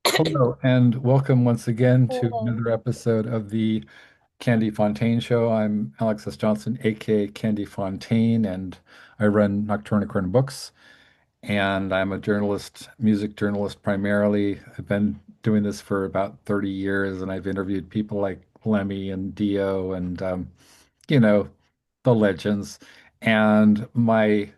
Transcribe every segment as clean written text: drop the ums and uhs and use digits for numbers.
Hello, and welcome once again to Hello. another episode of the Kandy Fontaine Show. I'm Alex S. Johnson, aka Kandy Fontaine, and I run Nocturnicorn Books. And I'm a journalist, music journalist primarily. I've been doing this for about 30 years, and I've interviewed people like Lemmy and Dio and you know, the legends. And my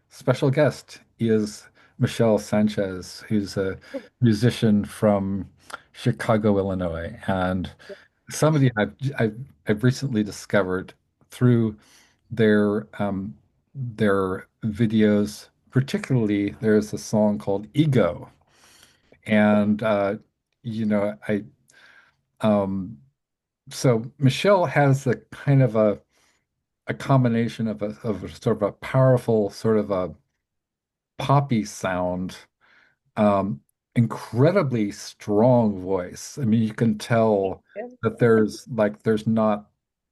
special guest is Michelle Sanchez, who's a musician from Chicago, Illinois, and somebody I've recently discovered through their videos. Particularly, there's a song called "Ego," and you know, I so Michelle has a kind of a combination of a sort of a powerful sort of a poppy sound, um, incredibly strong voice. I mean, you can tell that there's not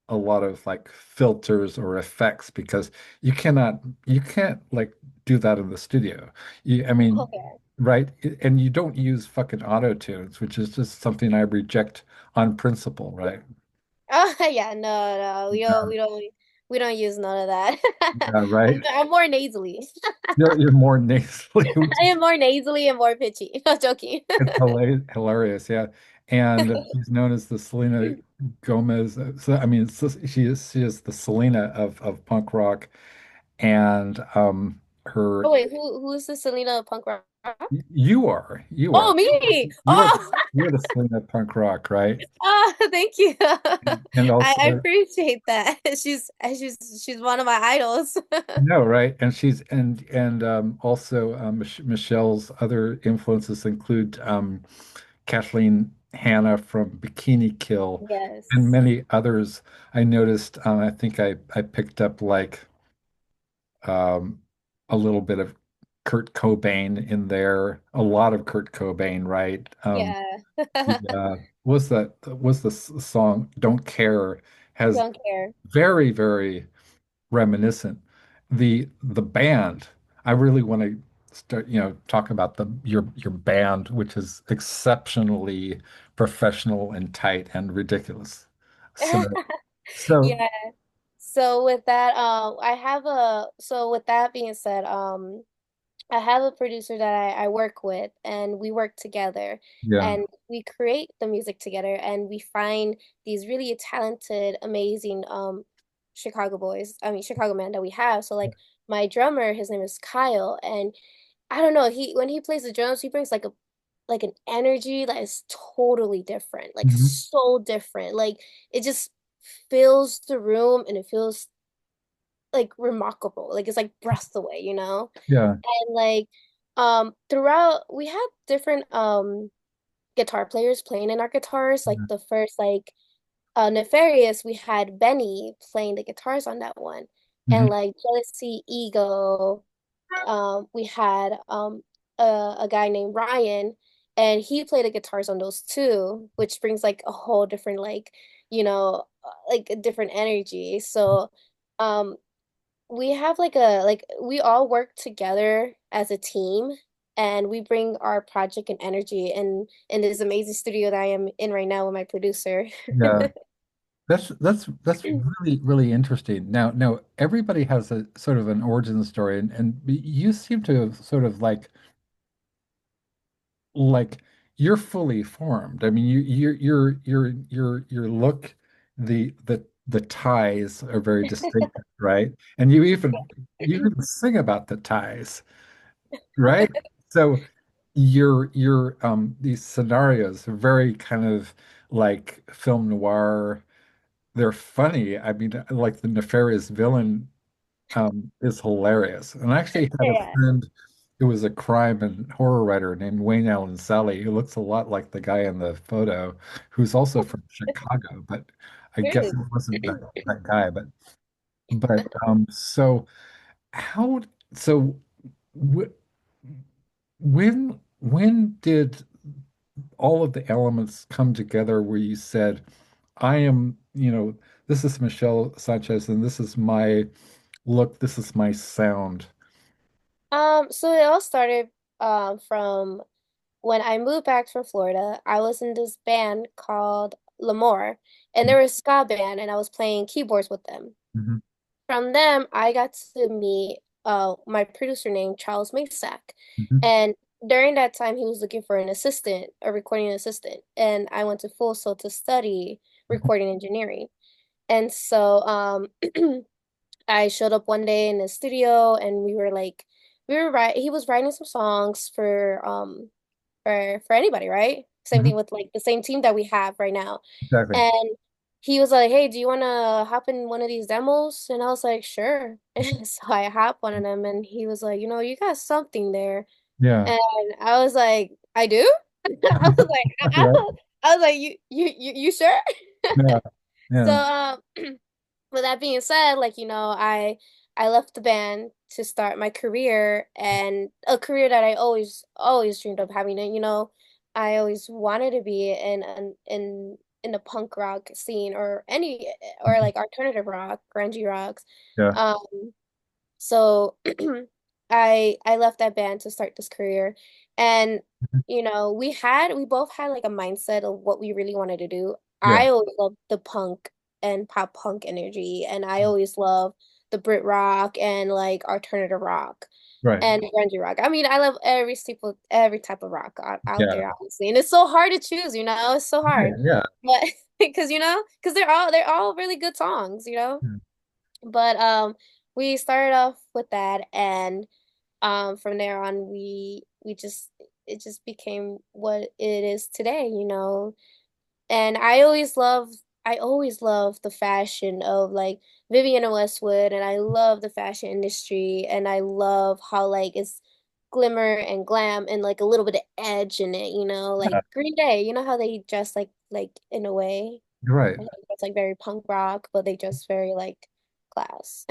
a lot of like filters or effects because you can't like do that in the studio. I mean, Okay. right? And you don't use fucking auto tunes, which is just something I reject on principle, right? Oh yeah, no, Yeah, we don't use none of that. yeah, right. I'm more nasally. You're more nasally, I am more nasally and more pitchy. No joking. it's hilarious, yeah. And she's known as the Selena Gomez. So I mean, she is the Selena of punk rock, and her Oh wait, who is the Selena punk rock? you Oh are me. you are Oh, you're the Selena of punk rock, right? oh thank you. And I also appreciate that. She's one of my idols. no, right? And she's and also Michelle's other influences include Kathleen Hanna from Bikini Kill, and Yes. many others. I noticed. I think I picked up like um, a little bit of Kurt Cobain in there, a lot of Kurt Cobain, right? Yeah. Was the song "Don't Care" has Don't care. very very reminiscent. The band. I really want to start, talk about your band, which is exceptionally professional and tight and ridiculous. So so Yeah. So with that, so with that being said, I have a producer that I work with and we work together yeah. and we create the music together and we find these really talented, amazing Chicago man that we have. So like my drummer, his name is Kyle, and I don't know, he when he plays the drums, he brings like an energy that is totally different, like Mhm. so different. Like it just fills the room and it feels like remarkable. Like it's like breath away, you know? Yeah. And like throughout we had different guitar players playing in our guitars. Like Yeah. the first like Nefarious, we had Benny playing the guitars on that one. And Mhm. like Jealousy, Ego, we had a guy named Ryan, and he played the guitars on those too, which brings like a whole different like, like a different energy. So um we have like we all work together as a team and we bring our project and energy in this amazing studio that I am in right now with my producer. Yeah. That's really really interesting. Now everybody has a sort of an origin story, and you seem to have sort of like you're fully formed. I mean, your look, the ties are very distinct, right? And you even sing about the ties, right? So your these scenarios are very kind of like film noir. They're funny. I mean, like the nefarious villain is hilarious. And I actually had a Yeah, friend who was a crime and horror writer named Wayne Allen Sally, who looks a lot like the guy in the photo, who's also from Chicago, but I guess really. it wasn't that guy. But so how so w when did all of the elements come together where you said, I am, this is Michelle Sanchez and this is my look, this is my sound. So it all started from when I moved back from Florida, I was in this band called L'Amour, and they were a ska band, and I was playing keyboards with them. Mhm. From them, I got to meet my producer named Charles Masak. Mhm. And during that time, he was looking for an assistant, a recording assistant. And I went to Full Sail to study Mhm. recording engineering. And so I showed up one day in the studio and we were right he was writing some songs for anybody, right? Same Mhm. thing with like the same team that we have right now. Exactly. And he was like, "Hey, do you want to hop in one of these demos?" And I was like, "Sure." And so I hopped one of them, and he was like, "You got something there." Yeah. And I was like, "I do?" I was like, Right. I was like, you sure?" Yeah. So, Yeah. with that being said, like, I left the band to start my career and a career that I always dreamed of having it, I always wanted to be in the punk rock scene or Mhm. like alternative rock, grungy rocks. Yeah. Um so I left that band to start this career. And Mhm. we both had like a mindset of what we really wanted to do. Yeah. I always loved the punk and pop punk energy, and I always loved the Brit rock and like alternative rock Right. and grungy rock. I mean, I love every type of rock out Yeah. there, obviously. And it's so hard to choose, it's so Yeah. hard. Yeah. But because they're all really good songs. Yeah. But we started off with that, and from there on we just it just became what it is today. And I always love the fashion of like Vivienne and Westwood, and I love the fashion industry, and I love how like it's glimmer and glam and like a little bit of edge in it, like Yeah. Green Day, how they dress like in a way. You're right. It's like very punk rock, but they just very like class.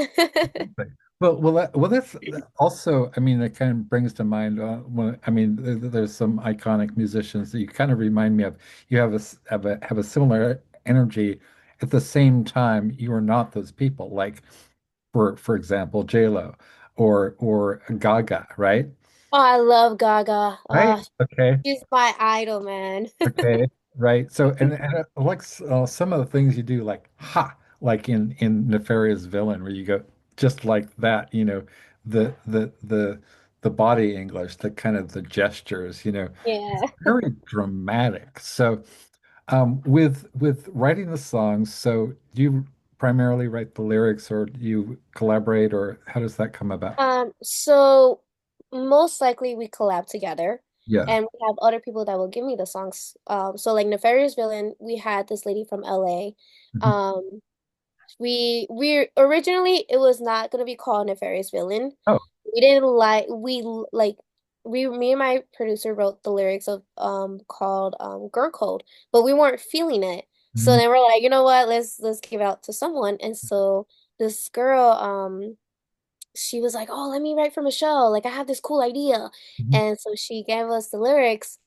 Right. That's also, I mean, it kind of brings to mind I mean, there's some iconic musicians that you kind of remind me of. You have a similar energy. At the same time, you are not those people. Like, for example, J-Lo or Gaga, right? Oh, I love Gaga. Right. Okay. She's my idol, man. Okay, right. So, and like some of the things you do, like ha, like in Nefarious Villain, where you go just like that, the the the the body English, the kind of the gestures, it's Yeah. very dramatic. So, with writing the songs, so do you primarily write the lyrics, or do you collaborate, or how does that come about? So most likely we collab together, Yeah. and we have other people that will give me the songs. So like Nefarious Villain, we had this lady from LA. Mhm. Um, we originally it was not gonna be called Nefarious Villain. Oh. We didn't like we like we me and my producer wrote the lyrics of called Girl Code, but we weren't feeling it. So Mhm. then we're like, you know what, let's give it out to someone. And so this girl, she was like, "Oh, let me write for Michelle. Like I have this cool idea." Mhm. And so she gave us the lyrics,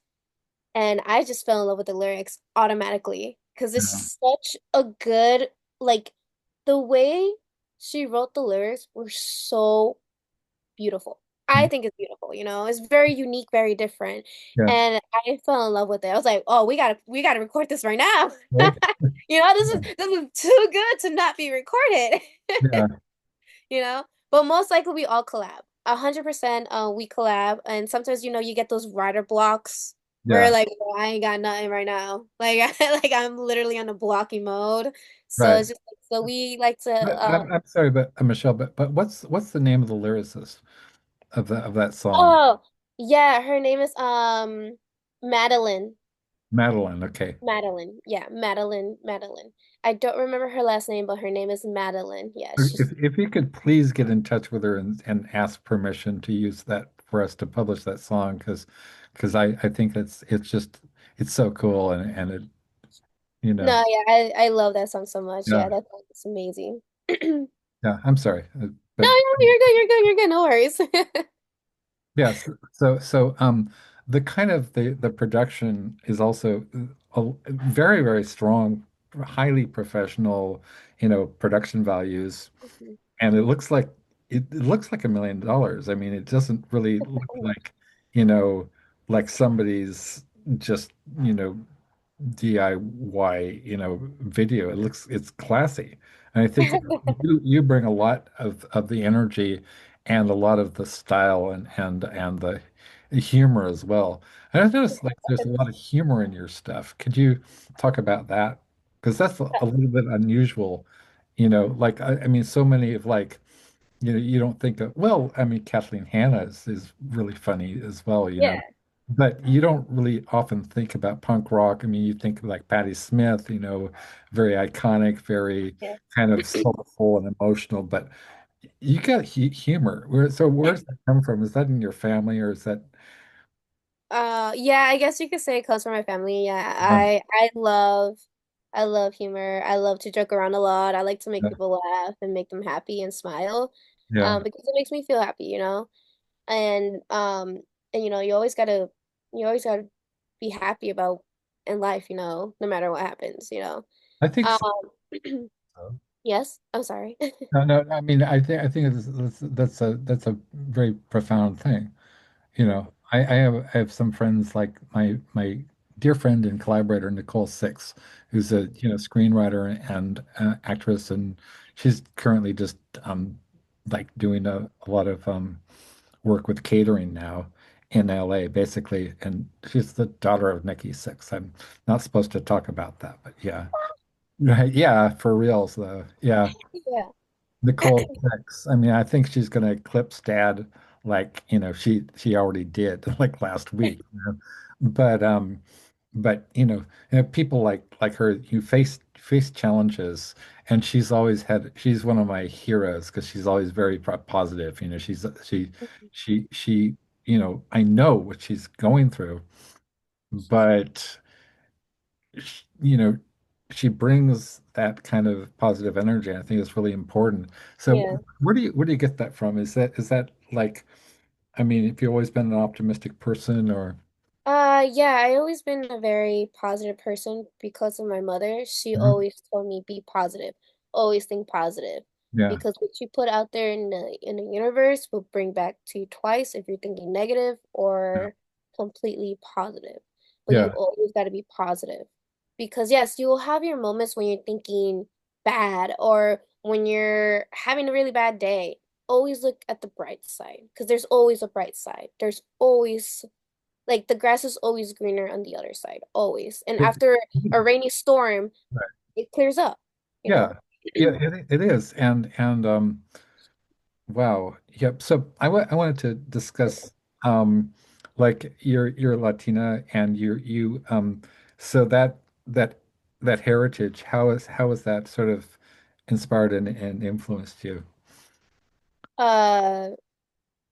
and I just fell in love with the lyrics automatically because Yeah. it's such a good, like, the way she wrote the lyrics were so beautiful. I Mhm. think it's beautiful, it's very unique, very different. Yeah. And I fell in love with it. I was like, "Oh, we gotta record this right now." Right. This is too good to not be recorded. Yeah. you know? But most likely we all collab. 100% we collab. And sometimes, you get those writer blocks where Yeah. like, "Oh, I ain't got nothing right now." Like like I'm literally on a blocking mode. So Right. it's just like, so we like to I'm sorry, but Michelle, but what's the name of the lyricist of that song? oh yeah, her name is Madeline. Madeline. Okay. Madeline. Yeah, Madeline. I don't remember her last name, but her name is Madeline. Yeah, she's If you could please get in touch with her and ask permission to use that for us to publish that song, because I think it's so cool and it you know no, yeah, I love that song so much. yeah Yeah, that song is amazing. yeah I'm sorry No, but you're good, you're good, you're good. No worries. yes, so the kind of the production is also very, very strong, highly professional, production values, and it looks like $1 million. I mean, it doesn't really look like, you know like somebody's just, you know, DIY, video. It's classy. And I think you bring a lot of the energy and a lot of the style and the humor as well. And I've noticed like there's a lot of humor in your stuff. Could you talk about that? Because that's a little bit unusual, like I mean so many of like you don't think of, well, I mean, Kathleen Hanna is really funny as well, Yeah, but you don't really often think about punk rock. I mean, you think of like Patti Smith, very iconic, very yeah. kind of soulful and emotional, but you got humor. Where's that come from? Is that in your family or is that, Yeah, I guess you could say it comes from my family. Yeah, uh, I love humor. I love to joke around a lot. I like to make yeah, people laugh and make them happy and smile, yeah. because it makes me feel happy, And you always gotta be happy about in life, no matter what happens, I think Um, so. yes, I'm sorry. No, no, I mean, I think that's a very profound thing. I have some friends like my dear friend and collaborator Nicole Six, who's a screenwriter and actress, and she's currently just like doing a lot of work with catering now in LA, basically. And she's the daughter of Nikki Six. I'm not supposed to talk about that, but yeah, right, yeah, for reals though, yeah. Yeah. Nicole Six. I mean, I think she's going to eclipse Dad, like she already did like last week. But people like her, you face challenges, and she's one of my heroes because she's always very positive. She I know what she's going through, but you know, she brings that kind of positive energy. I think it's really important. So Yeah. where do you get that from? Is that like, I mean, if you've always been an optimistic person or Yeah, I always been a very positive person because of my mother. She Mhm. always told me be positive, always think positive, Yeah, because what you put out there in the universe will bring back to you twice if you're thinking negative yeah, or completely positive. But you yeah, always got to be positive, because yes, you will have your moments when you're thinking bad or when you're having a really bad day. Always look at the bright side, because there's always a bright side. There's always like the grass is always greener on the other side, always. And It- after a rainy storm, right. it clears up, you know? Yeah, yeah, it is. And wow. Yep. So I wanted to discuss like you're Latina and so that that heritage, how is that sort of inspired and influenced you? Uh,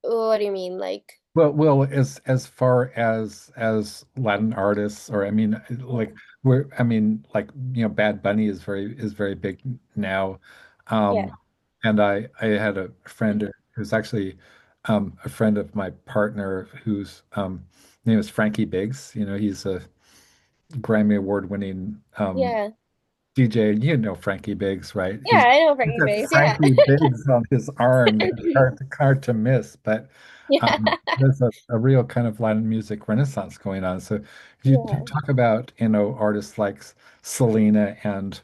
what do you mean? Like, Well, as far as Latin artists, or I mean, like I mean, like Bad Bunny is very big now, yeah, um, and I had a friend who's actually a friend of my partner whose name is Frankie Biggs. He's a Grammy Award winning yeah, DJ. You know Frankie Biggs, right? yeah, I know He's Frankie got Face, yeah. Frankie Biggs on his arm. It's hard to miss, but Yeah, there's a real kind of Latin music renaissance going on. So you yeah. talk about, artists like Selena and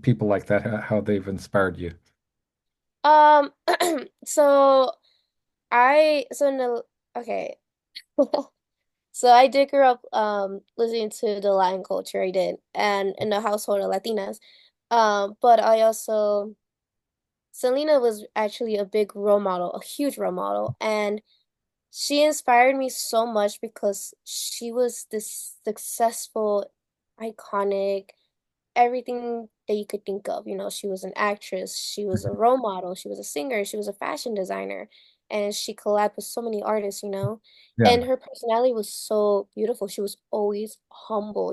people like that, how they've inspired you. Um, so no, okay. So I did grow up listening to the Latin culture, I did, and in the household of Latinas. But I also Selena was actually a big role model, a huge role model, and she inspired me so much because she was this successful, iconic, everything that you could think of. She was an actress, she was a role model, she was a singer, she was a fashion designer, and she collabed with so many artists. Yeah, And her personality was so beautiful. She was always humble.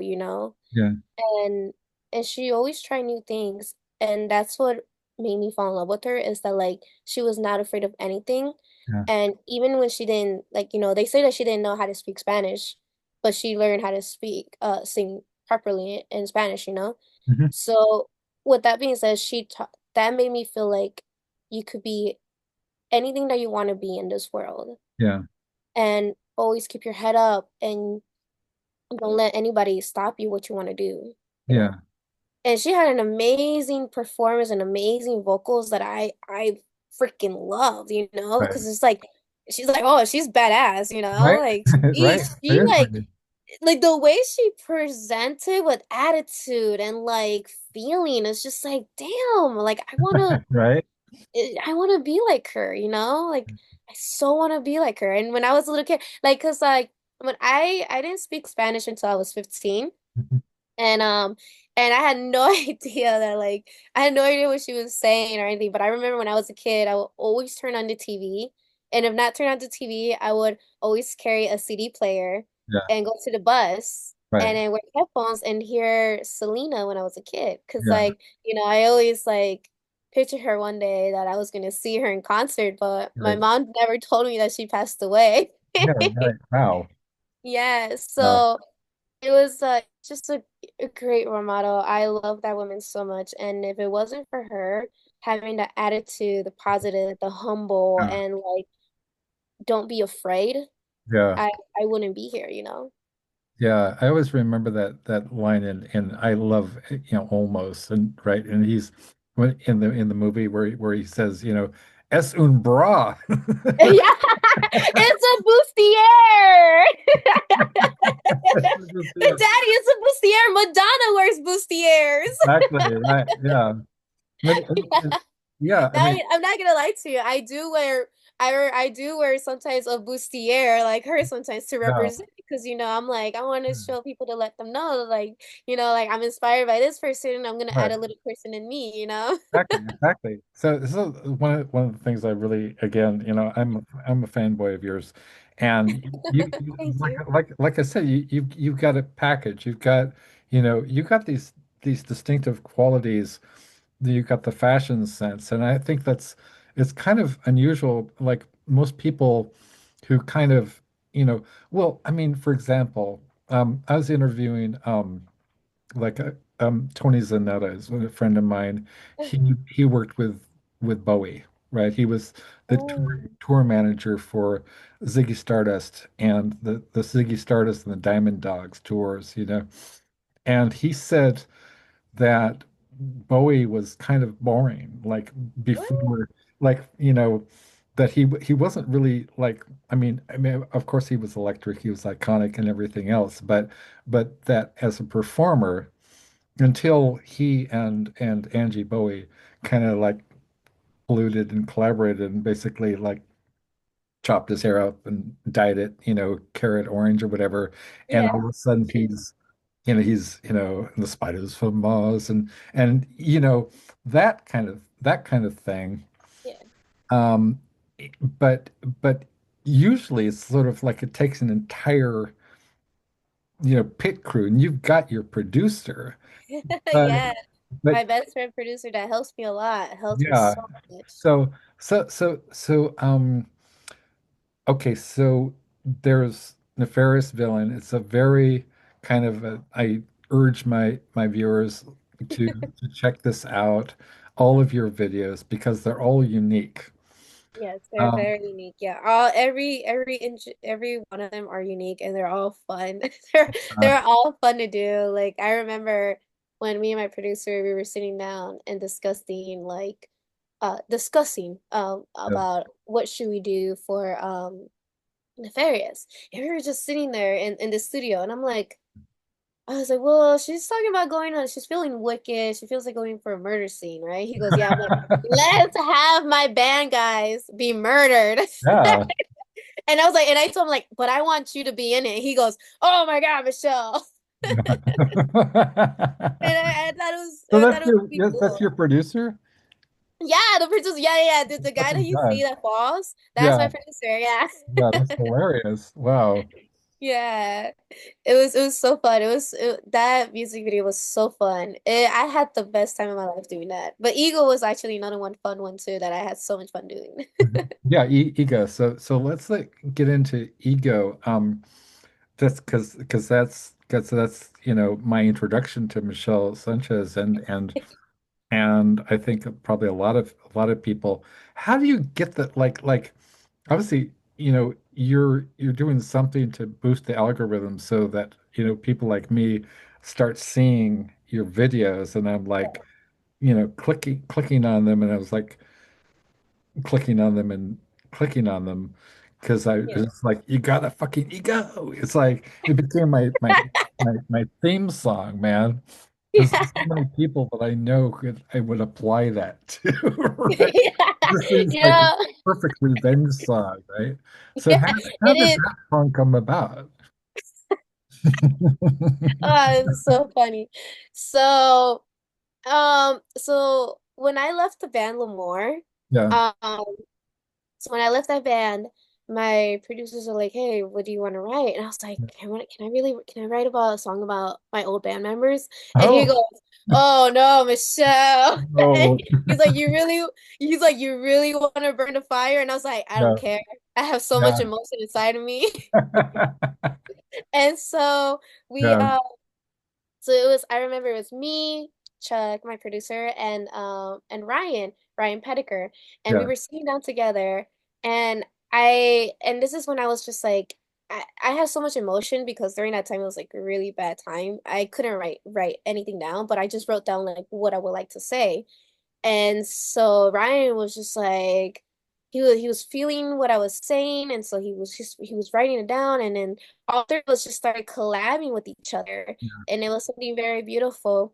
yeah, and and she always tried new things, and that's what made me fall in love with her, is that like she was not afraid of anything. yeah. And even when she didn't, like, they say that she didn't know how to speak Spanish, but she learned how to sing properly in Spanish. Hmm. So with that being said, she taught that made me feel like you could be anything that you want to be in this world. Yeah, And always keep your head up and don't let anybody stop you what you want to do, you know. Yeah. And she had an amazing performance and amazing vocals that I freaking loved, you know, Right. because it's like she's like, oh, she's badass, you know, Right. like Right. she Seriously. like the way she presented with attitude and like feeling is just like, damn, like Right. I want to be like her, you know? Like I so want to be like her. And when I was a little kid, like, cause like when I didn't speak Spanish until I was 15. Mhm. And and I had no idea that like I had no idea what she was saying or anything. But I remember when I was a kid, I would always turn on the TV. And if not turn on the TV, I would always carry a CD player Yeah. and go to the bus and Right. then wear headphones and hear Selena when I was a kid. Cause Yeah. like, you know, I always like picture her one day that I was gonna see her in concert, but my Right. mom never told me that she passed away. Yeah. Right. Wow. Yeah, Yeah. so it was just a great role model. I love that woman so much. And if it wasn't for her having the attitude, the positive, the humble, Yeah. and like don't be afraid, Yeah. I I wouldn't be here, you know? Yeah, I always remember that line in I love almost and right and he's in the movie where he says es un bra. Yeah, it's a bustier. Yeah, Daddy, it's a bustier. Madonna wears bustiers. exactly right. Yeah. Yeah, I mean I'm not gonna lie to you. I do wear sometimes a bustier like her sometimes to yeah. represent because you know I'm like I want to show people to let them know like you know like I'm inspired by this person and I'm gonna add Right. a little person in me, you know? Exactly, exactly. So this is one of the things I really, again, I'm a fanboy of yours, and Thank you. like I said, you've got a package. You've got these distinctive qualities. You've got the fashion sense, and I think it's kind of unusual. Like most people who kind of, well, I mean, for example, I was interviewing like Tony Zanetta is a friend of mine. He worked with Bowie, right? He was the tour, Oh, tour manager for Ziggy Stardust and the Ziggy Stardust and the Diamond Dogs tours, And he said that Bowie was kind of boring, like what? before, like that he wasn't really like. I mean, of course he was electric, he was iconic and everything else, but that as a performer until he and Angie Bowie kind of like colluded and collaborated and basically like chopped his hair up and dyed it, carrot orange or whatever. And Yeah. all of a sudden he's the spiders from Mars and that kind of thing. Yeah. Um, but usually it's sort of like it takes an entire, pit crew and you've got your producer. But Yeah. but My best friend producer that helps me a lot. Helps me yeah. so much. So, okay, so there's Nefarious Villain. It's a very kind of I urge my viewers to check this out, all of your videos because they're all unique. Yes, they're Um, very unique. Yeah, all every one of them are unique and they're all fun. uh, They're all fun to do. Like I remember when me and my producer we were sitting down and discussing yeah. about what should we do for Nefarious. And we were just sitting there in the studio and I was like, well, she's talking about she's feeling wicked. She feels like going for a murder scene, right? He goes, yeah. I'm like, let's have my band guys be murdered. Yeah. And I was like, and I told him like, but I want you to be in it. He goes, oh my God, Michelle. And So I that's thought it was your pretty yes, that's cool. your producer? Yeah, the producer, yeah. The Oh guy that my you God. see that falls, that's my Yeah, producer, yeah. yeah, that's hilarious. Wow. Yeah, it was so fun. That music video was so fun. I had the best time of my life doing that. But Eagle was actually another one fun one too that I had so much fun doing. Mhm. Yeah, ego. So let's get into ego. That's because that's my introduction to Michelle Sanchez and I think probably a lot of people. How do you get that? Like obviously. you're doing something to boost the algorithm so that, people like me start seeing your videos, and I'm like, clicking on them, and I was like clicking on them and clicking on them because I Yeah. was just like, you gotta fucking ego. It's like it became my theme song, man. Because there's so many people that I know I would apply that to, right? This Yeah. is like a Yeah. perfect revenge song, right? So Yeah. how It did is. that song come about? It's so funny. So, so when I left the band Lemoore, Yeah. um, so when I left that band, my producers were like, "Hey, what do you want to write?" And I was like, can I write about a song about my old band members?" And he Oh, goes, "Oh no, Michelle." And oh, he's like, "You really want to burn the fire?" And I was like, "I don't yeah, care. I have so much yeah, emotion inside of me." And so we yeah, so it was, I remember it was me, Chuck, my producer, and Ryan Pettiker. And we yeah, were sitting down together, and and this is when I was just like I had so much emotion because during that time it was like a really bad time. I couldn't write anything down, but I just wrote down like what I would like to say. And so Ryan was just like he was feeling what I was saying, and so he was writing it down, and then all three of us just started collabing with each other, and it was something very beautiful.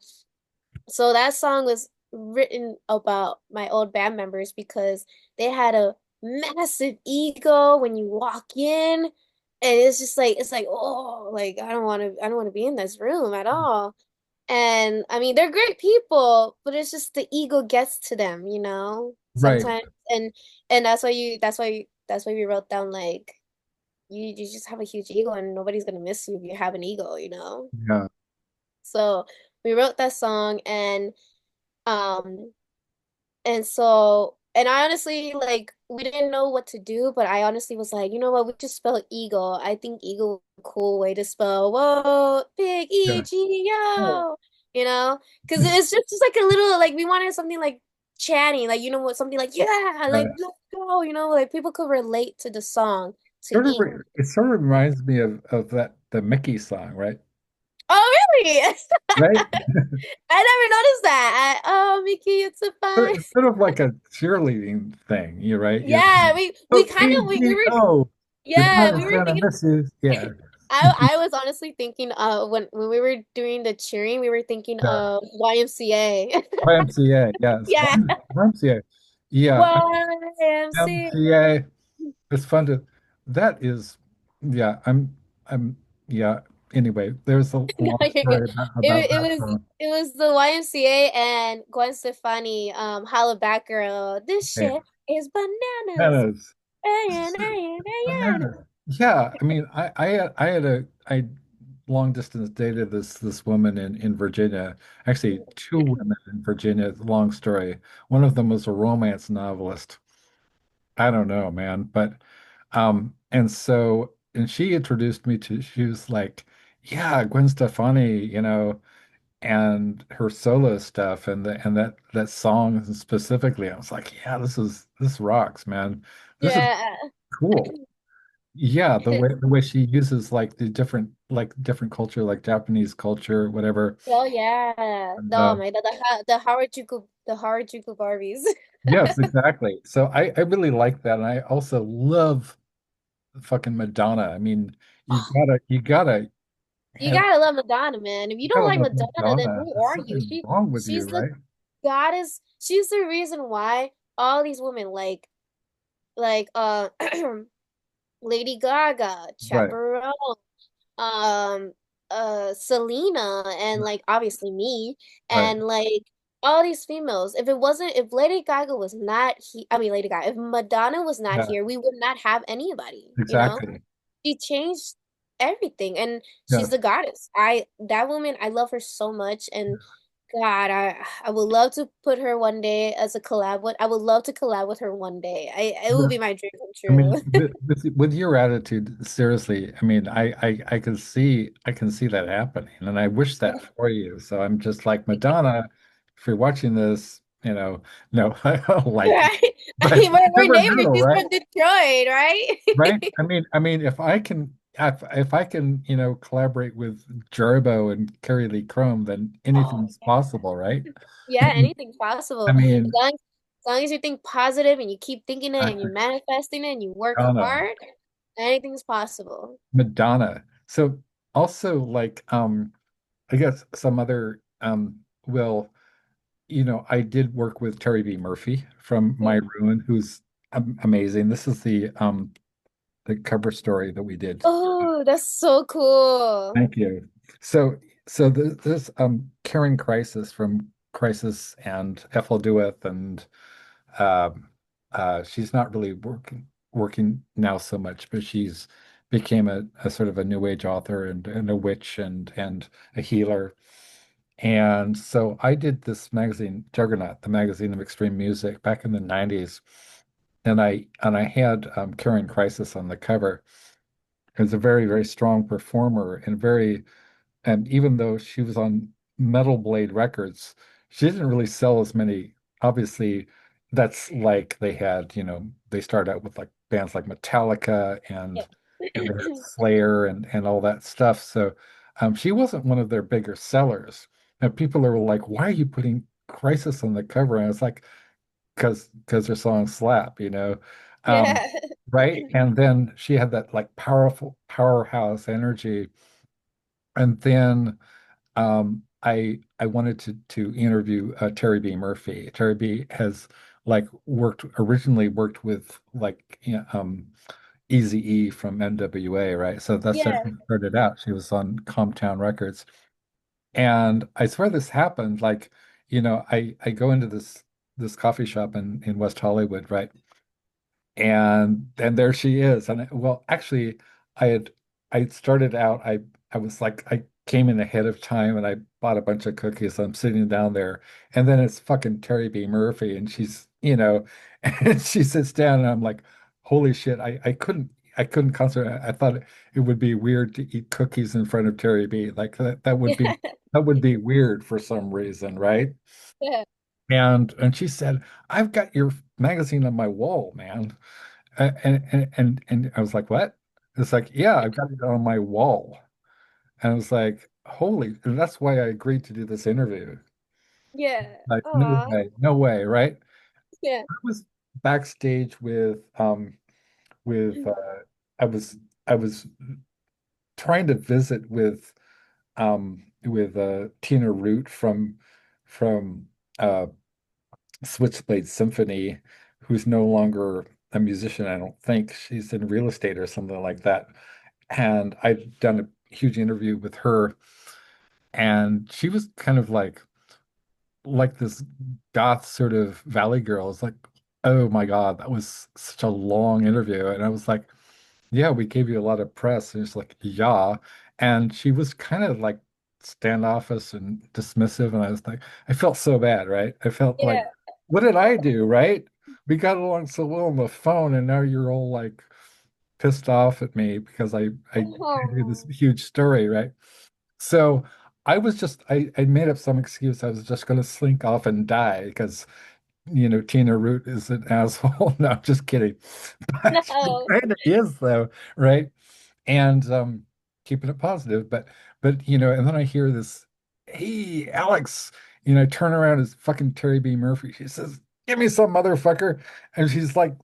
So that song was written about my old band members because they had a massive ego when you walk in, and it's like, oh, like I don't want to be in this room at all. And I mean, they're great people, but it's just the ego gets to them, right. sometimes. And that's why we wrote down like you just have a huge ego and nobody's gonna miss you if you have an ego. Yeah, So we wrote that song um and I honestly, like, we didn't know what to do, but I honestly was like, you know what, we just spell ego. I think ego is a cool way to spell, whoa, big yeah. Oh, E-G-O, Because it's just like a little, like, we wanted something like chatting, like, what, something like, yeah, like, yeah. let's go, like people could relate to the song, to ego. It sort of reminds me of the Mickey song, right? Oh, really? Right? I never noticed that. Oh, Mickey, it's a fine. It's sort of like a cheerleading thing, you right? You're Yeah, we oh, kind of we were EGO, your yeah, we daughter's were gonna thinking. miss you. Yeah, I was honestly thinking when we were doing the cheering, we were thinking yeah. of YMCA. YMCA, yes. Yeah. YMCA. Yeah, YMCA. YMCA. It's fun to that is yeah, I'm yeah. Anyway, there's a No, long you're good. story about It that was song. it was the YMCA and Gwen Stefani, Holla Back Girl. This Yeah. shit is bananas. Bananas. Bananas. Bananas. Yeah, I mean, I long distance dated this woman in Virginia. Actually, two women in Virginia. Long story. One of them was a romance novelist. I don't know, man, but and she introduced me to. She was like, yeah, Gwen Stefani, and her solo stuff and that song specifically. I was like, yeah, this rocks, man. This is Yeah. cool. Yeah, the way she uses like the different culture, like Japanese culture, whatever. Oh yeah. And, No, man, the Harajuku Barbies. yes, exactly. So I really like that, and I also love fucking Madonna. I mean, you gotta You have gotta love Madonna, man. If you you don't gotta like love Madonna, then Madonna. who There's are you? something wrong with you, She's the right? goddess. She's the reason why all these women like Lady Gaga, Right. Chaperone, um Selena, and like obviously me, Right. and like all these females. If Lady Gaga was not I mean Lady Gaga, if Madonna was not Yeah, here, we would not have anybody. exactly. She changed everything, and she's Yes. the goddess. That woman, I love her so much, and God, I would love to put her one day as a collab with. I would love to collab with her one day. It would be my dream come I mean, true. with your attitude, seriously, I mean, I can see that happening, and I wish that for you. So I'm just like Madonna. If you're watching this, no, I don't like it. Right? I but mean, you we're never neighbors. know, She's right? from Detroit, right? Right? I mean, if I can, collaborate with Jarbo and Carrie Lee Chrome, then Oh, anything's possible, right? yeah, anything's I possible. mean, As long as you think positive and you keep thinking it I, and you're manifesting it and you work Madonna, hard, anything's possible. Madonna. So also like, I guess some other, well, I did work with Terry B. Murphy from My Mm. Ruin, who's amazing. This is the cover story that we did. Oh, that's so cool. Thank you. So, so this Karen Crisis from Crisis and Ethel Dueth, and um, she's not really working now so much, but she's became a sort of a new age author and a witch and a healer. And so I did this magazine, Juggernaut, the magazine of extreme music, back in the 90s. And I had Karen Crisis on the cover. It was a very, very strong performer and even though she was on Metal Blade Records, she didn't really sell as many. Obviously, that's like they started out with like bands like Metallica Yeah. and they had Slayer and all that stuff. So she wasn't one of their bigger sellers. And people are like, "Why are you putting Crisis on the cover?" And it's like, because their songs slap. Um, Yeah. right? And then she had that like powerful powerhouse energy. And then I wanted to interview Terry B. Murphy. Terry B. has like originally worked with like Eazy-E from NWA, right? So that's how Yeah. she started out. She was on Comptown Records. And I swear this happened. Like, I go into this coffee shop in West Hollywood, right? And there she is. And well, actually, I had I started out. I was like I came in ahead of time and I bought a bunch of cookies. I'm sitting down there, and then it's fucking Terry B. Murphy, and and she sits down, and I'm like, holy shit! I couldn't concentrate. I thought it would be weird to eat cookies in front of Terry B. Like that would be weird for some reason, right? Yeah. And she said, "I've got your magazine on my wall, man." And I was like, "What?" It's like, "Yeah, I've got it on my wall." And I was like, "Holy!" And that's why I agreed to do this interview. Yeah. Like, no Aw. way, no way, right? Yeah. I was backstage with I was I was trying to visit with Tina Root from uh Switchblade Symphony, who's no longer a musician, I don't think. She's in real estate or something like that. And I'd done a huge interview with her, and she was kind of like this goth sort of valley girl. It's like, oh my God, that was such a long interview. And I was like, yeah, we gave you a lot of press. And it's like, yeah. And she was kind of like standoffish and dismissive. And I was like, I felt so bad, right? I felt like, Yeah. what did I do, right? We got along so well on the phone, and now you're all like pissed off at me because I gave you this Oh. huge story, right? So I made up some excuse. I was just going to slink off and die because Tina Root is an asshole. No, I'm just kidding. But she No. kind of is though, right? And keeping it positive. But and then I hear this, hey, Alex, I turn around as fucking Terry B. Murphy. She says, give me some motherfucker. And she's like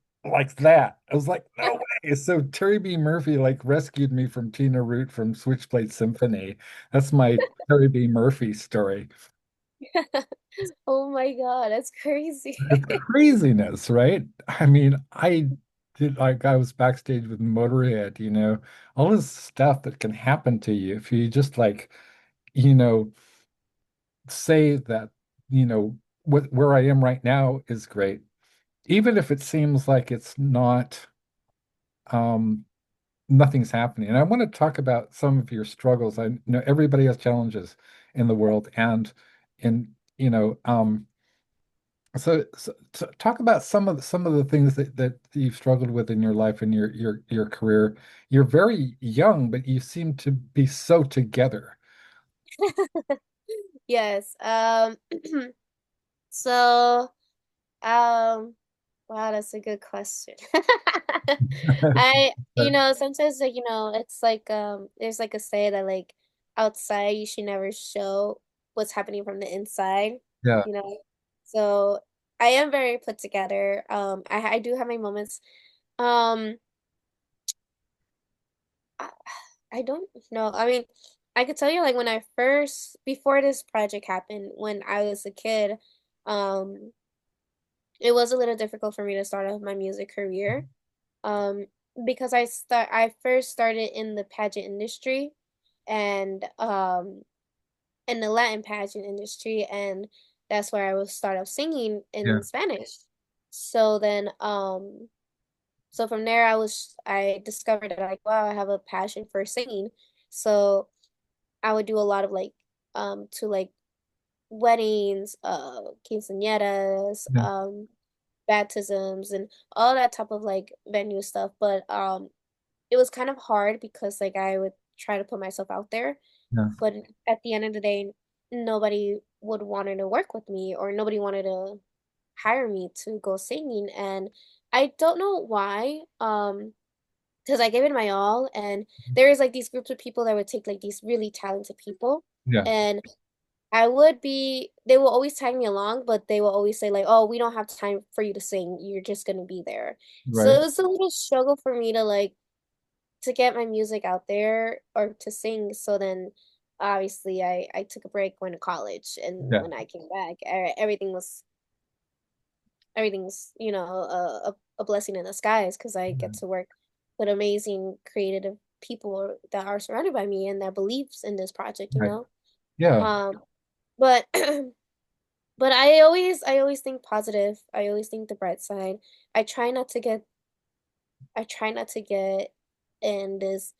that. I was like, no way. So Terry B. Murphy like rescued me from Tina Root from Switchblade Symphony. That's my Terry B. Murphy story. Oh my God, that's crazy. It's craziness, right? I mean, I was backstage with Motorhead, all this stuff that can happen to you if you just you know, say that, where I am right now is great. Even if it seems like it's not, um, nothing's happening. And I want to talk about some of your struggles. I know everybody has challenges in the world and in, so talk about some of the things that you've struggled with in your life and your career. You're very young, but you seem to be so together. Yes. So, um, Wow, that's a good question. But Sometimes like, it's like there's like a say that like outside you should never show what's happening from the inside, yeah, you know. So I am very put together. I do have my moments. Um I, I don't know. I mean, I could tell you like when I first before this project happened, when I was a kid, um it was a little difficult for me to start off my music career. Um, because I first started in the pageant industry and in the Latin pageant industry, and that's where I will start off singing yeah, in Spanish. So then so from there I discovered that like wow, I have a passion for singing. So I would do a lot of like to like weddings, quinceañeras, yeah, baptisms and all that type of like venue stuff. But it was kind of hard because like I would try to put myself out there, yeah, but at the end of the day, nobody would want to work with me or nobody wanted to hire me to go singing. And I don't know why, because I gave it my all, and there is like these groups of people that would take like these really talented people, yeah, and they will always tag me along, but they will always say like, "Oh, we don't have time for you to sing. You're just gonna be there." So it right, was a little struggle for me to like to get my music out there or to sing. So then obviously I took a break, went to college, and yeah, when I came back, everything's, a blessing in disguise because I yeah, get to work with amazing creative people that are surrounded by me and that believes in this project, you right, know. yeah, Um, but but I always think positive. I always think the bright side. I try not to get I try not to get in this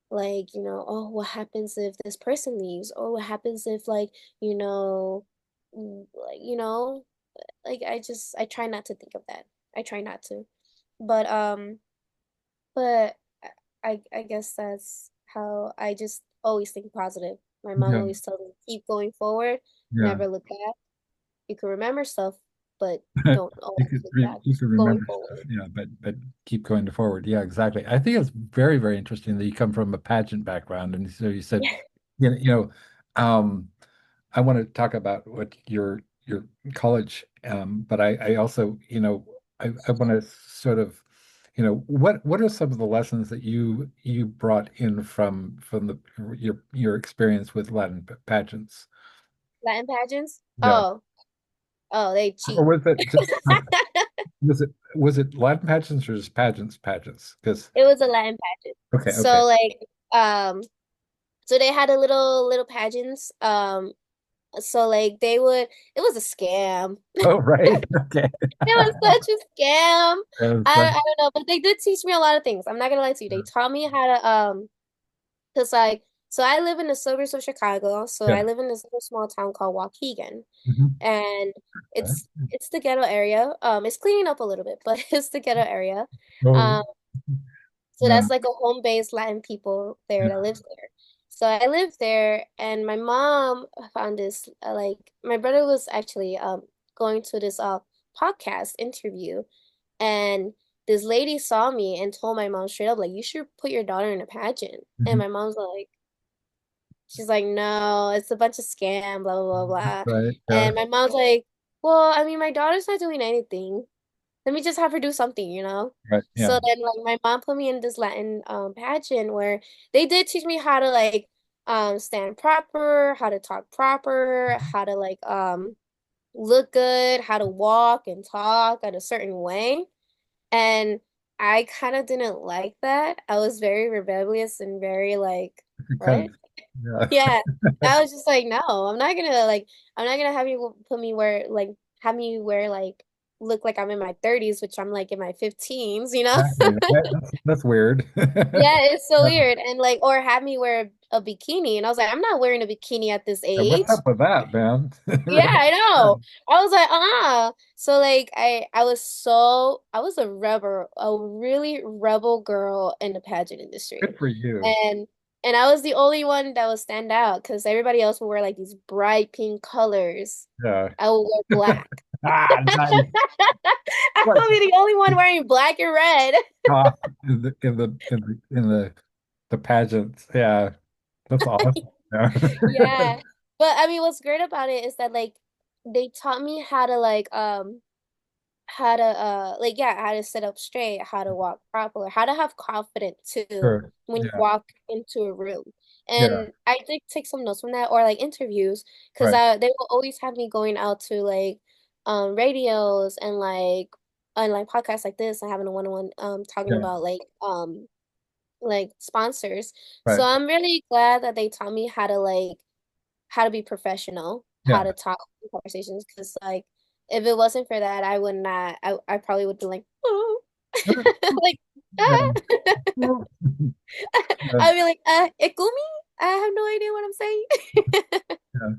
like, oh, what happens if this person leaves? Or what happens if like, you know, like, like I try not to think of that. I try not to. But but I guess that's how I just always think positive. My mom yeah, always tells me keep going forward, yeah. never look back. You can remember stuff, but don't always look back. You could Keep going remember stuff, forward. yeah, but keep going forward. Yeah, exactly. I think it's very, very interesting that you come from a pageant background, and so you said, Yeah. um, I want to talk about what your college, but I also, I want to sort of, what are some of the lessons that you brought in from your experience with Latin pageants? Latin pageants? Yeah, Oh, they or cheat. was it just was it Latin pageants or just pageants? Because It was a Latin pageant. okay, okay, So like so they had a little pageants. So like it was a scam. oh right, okay. It was such a scam. And I so, I don't know, but they did teach me a lot of things. I'm not gonna lie to you. They taught me how to cause like so I live in the suburbs of Chicago. So yeah, I live in this little small town called Waukegan. mhm, And okay. it's the ghetto area. It's cleaning up a little bit, but it's the ghetto area. Oh Um So yeah, that's like a home-based Latin people there that lives there. So I lived there, and my mom found this like my brother was actually going to this podcast interview, and this lady saw me and told my mom straight up like you should put your daughter in a pageant. And mhm, my mom's like she's like no, it's a bunch of scam, blah blah blah blah. right, yeah, And my mom's like, well, I mean my daughter's not doing anything, let me just have her do something, you know? right, yeah, So then like my mom put me in this Latin pageant where they did teach me how to like stand proper, how to talk proper, how to like look good, how to walk and talk in a certain way. And I kind of didn't like that. I was very rebellious and very like, it kind what? of, yeah, Yeah. I was just like, no, I'm not gonna have you put me where like have me wear like look like I'm in my 30s, which I'm like in my 15s, you know? exactly. That's weird. Yeah, it's so Yeah. weird. And like or have me wear a bikini. And I was like, I'm not wearing a bikini at this Yeah, what's age. up with that, man? Yeah, Really? I Yeah. know. I was like, So like I was a rebel, a really rebel girl in the pageant industry. Good for you. And and I was the only one that would stand out because everybody else would wear like these bright pink colors. Yeah. I would wear black. Ah, nice. I Right. will be the only one wearing black and red. Ah, in the pageants. Yeah, that's awesome. Yeah. Yeah. But I mean, what's great about it is that like they taught me how to how to like yeah, how to sit up straight, how to walk properly, how to have confidence too Sure. when you Yeah. walk into a room. Yeah. And I did take some notes from that or like interviews because Right. they will always have me going out to like radios and like podcasts like this and having a one-on-one talking Yeah. about like sponsors. So Right. I'm really glad that they taught me how to be professional, how Yeah. to talk in conversations. Because like, if it wasn't for that, I would not. I probably would be like, oh, like, Yeah. ah. Yeah. I'd be like, Ikumi. I have no idea what I'm saying. Yeah.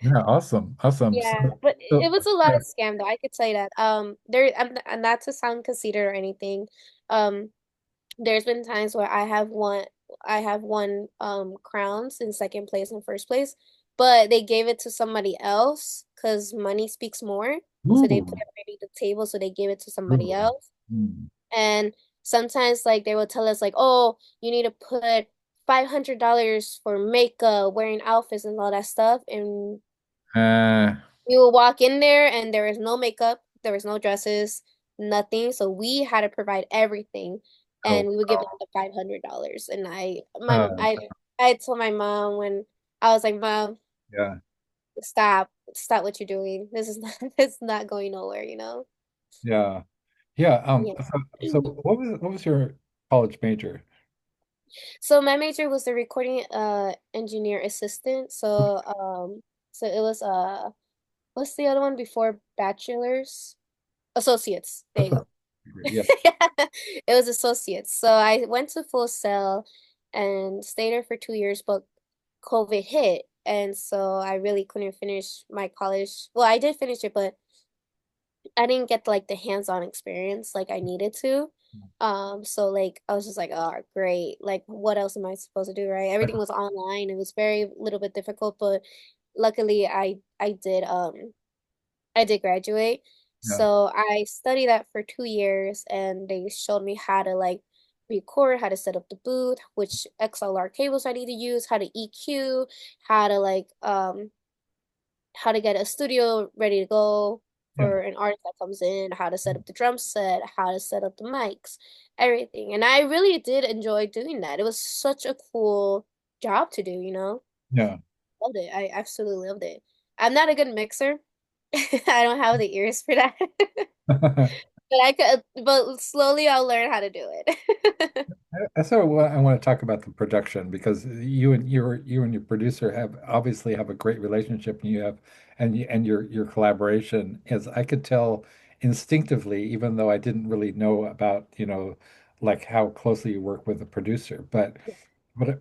Yeah. Awesome. Awesome. So, Yeah, but it so was a lot yeah. of scam though. I could say that. There, and not to sound conceited or anything. Um, there's been times where I have won crowns in second place and first place, but they gave it to somebody else because money speaks more. So they put Ooh. everybody at the table, so they gave it to somebody Ooh. else. Mm. And sometimes like they will tell us like, oh, you need to put $500 for makeup, wearing outfits and all that stuff. And Uh, we will walk in there and there is no makeup, there was no dresses, nothing. So we had to provide everything, oh, and we would give them oh, the $500. And uh, I told my mom when I was like, Mom, yeah. stop what you're doing. This is not this is not going nowhere, you know? Yeah. Yeah. Yeah. So what was your college major? So my major was the recording engineer assistant. So it was what's the other one before bachelor's? Associates. There you Okay. go. Yeah. It was associates. So I went to Full Sail and stayed there for 2 years, but COVID hit. And so I really couldn't finish my college. Well, I did finish it, but I didn't get like the hands-on experience like I needed to. So like I was just like, oh, great. Like what else am I supposed to do, right? Everything was online. It was very little bit difficult, but luckily I did graduate. Yeah. So I studied that for 2 years and they showed me how to like record, how to set up the booth, which XLR cables I need to use, how to EQ, how to how to get a studio ready to go Yeah. for an artist that comes in, how to set up the drum set, how to set up the mics, everything. And I really did enjoy doing that. It was such a cool job to do, you know? Yeah. Loved it. I absolutely loved it. I'm not a good mixer. I don't have the ears for that. But slowly I'll learn how to do it. That's what I want to talk about the production because you and your producer have obviously have a great relationship and you have and your collaboration as I could tell instinctively even though I didn't really know about like how closely you work with the producer but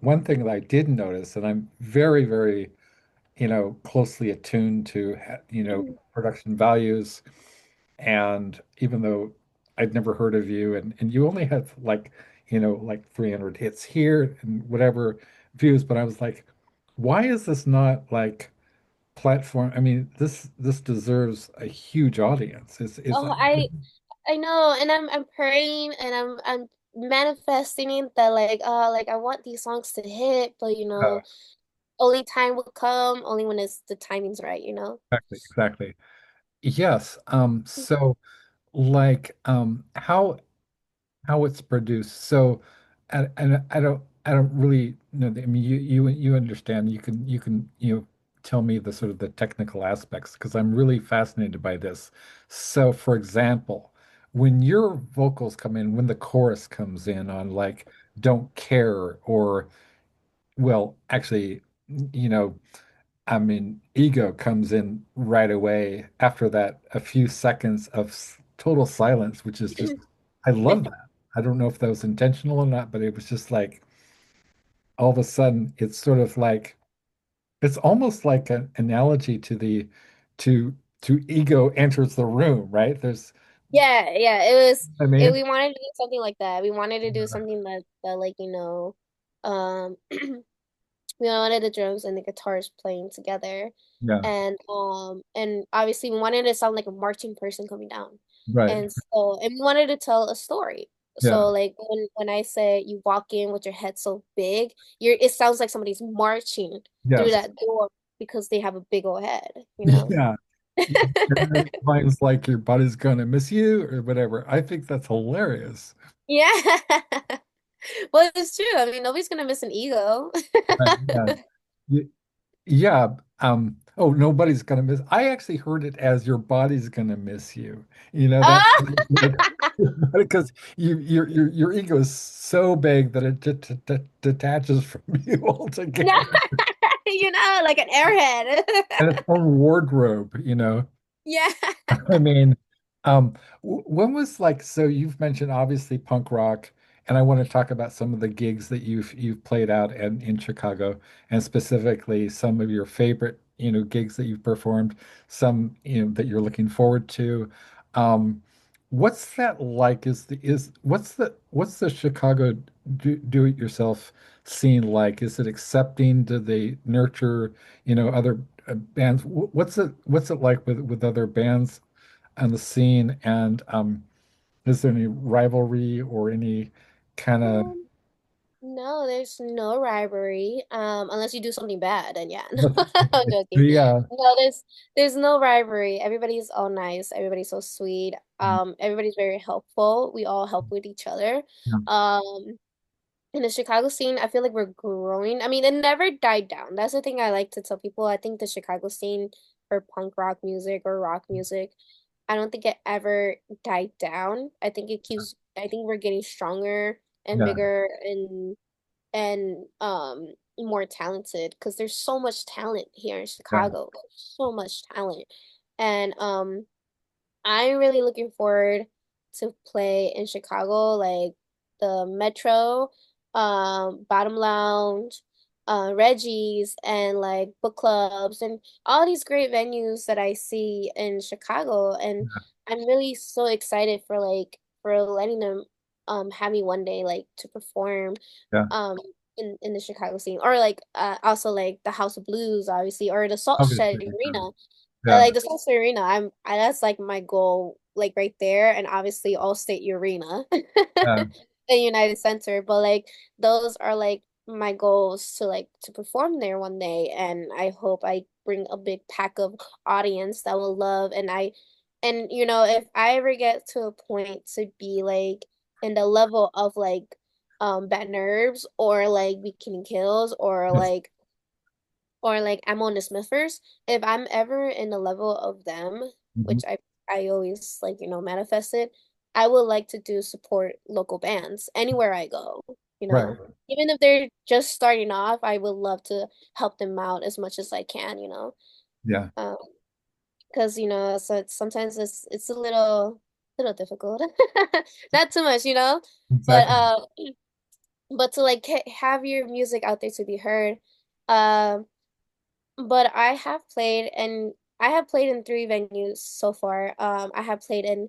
one thing that I did notice and I'm very closely attuned to production values and even though I'd never heard of you and you only had like 300 hits here and whatever views, but I was like, why is this not like platform? I mean, this deserves a huge audience. It's Oh, I know, and I'm praying and I'm manifesting it that like I want these songs to hit, but only time will come, only when the timing's right, you know? exactly. Yes. So like how it's produced. So, and I don't really know. I mean, you understand. You can tell me the sort of the technical aspects because I'm really fascinated by this. So, for example, when your vocals come in, when the chorus comes in on like "Don't Care" or well, actually, you know. I mean, ego comes in right away after that, a few seconds of total silence, which is just, I love that. I don't know if that was intentional or not, but it was just like all of a sudden, it's sort of like, it's almost like an analogy to to, to ego enters the room, right? Yeah, yeah, I mean, we wanted to do something like that. We wanted to do something that like, um we wanted the drums and the guitars playing together. Yeah. And obviously we wanted it to sound like a marching person coming down. Right. And we wanted to tell a story. So Yeah. like when I say you walk in with your head so big, it sounds like somebody's marching through Yes. that door because they have a big old head, you know? Yeah. And lines like your body's gonna miss you or whatever. I think that's hilarious. Yeah. Well, it's true. I mean, nobody's gonna miss an ego. Yeah. Y- Yeah. Oh, nobody's gonna miss. I actually heard it as your body's gonna miss you. You know that Oh, like because your ego is so big that it detaches from you no, altogether. like an airhead. And its own wardrobe, you know. Yeah. I mean, when was like so you've mentioned obviously punk rock, and I want to talk about some of the gigs that you've played out in Chicago, and specifically some of your favorite, gigs that you've performed, some, that you're looking forward to. What's that like? What's the Chicago do-it-yourself scene like? Is it accepting? Do they nurture, other bands? What's it like with other bands on the scene? And is there any rivalry or any kind of Um, no, there's no rivalry. Unless you do something bad, then yeah. No, I'm joking. yeah, No, there's no rivalry. Everybody's all nice. Everybody's so sweet. Everybody's very helpful. We all help with each other. yeah, Um, in the Chicago scene, I feel like we're growing. I mean, it never died down. That's the thing I like to tell people. I think the Chicago scene for punk rock music or rock music, I don't think it ever died down. I think we're getting stronger and yeah, bigger and more talented because there's so much talent here in yeah, Chicago. So much talent. And I'm really looking forward to play in Chicago, like the Metro, Bottom Lounge, Reggie's, and like book clubs and all these great venues that I see in Chicago. And I'm really so excited for letting them have me one day like to perform yeah. um in the Chicago scene or like also like the House of Blues obviously or the Salt Shed Obviously, Arena. yeah, Like the Salt State Arena, that's like my goal, like right there, and obviously Allstate Arena, yeah, the United Center. But like those are like my goals to like to perform there one day, and I hope I bring a big pack of audience that will love. And if I ever get to a point to be like in the level of like Bad Nerves or like Bikini Kills yes, or like I'm on the Smithers, if I'm ever in the level of them, mhm, which I always like, manifested, I would like to do support local bands anywhere I go, you right, know. Even if they're just starting off, I would love to help them out as much as I can, you know. yeah, Um, because sometimes it's a little difficult. Not too much, but exactly. but to like have your music out there to be heard. Um but I have played in three venues so far. I have played in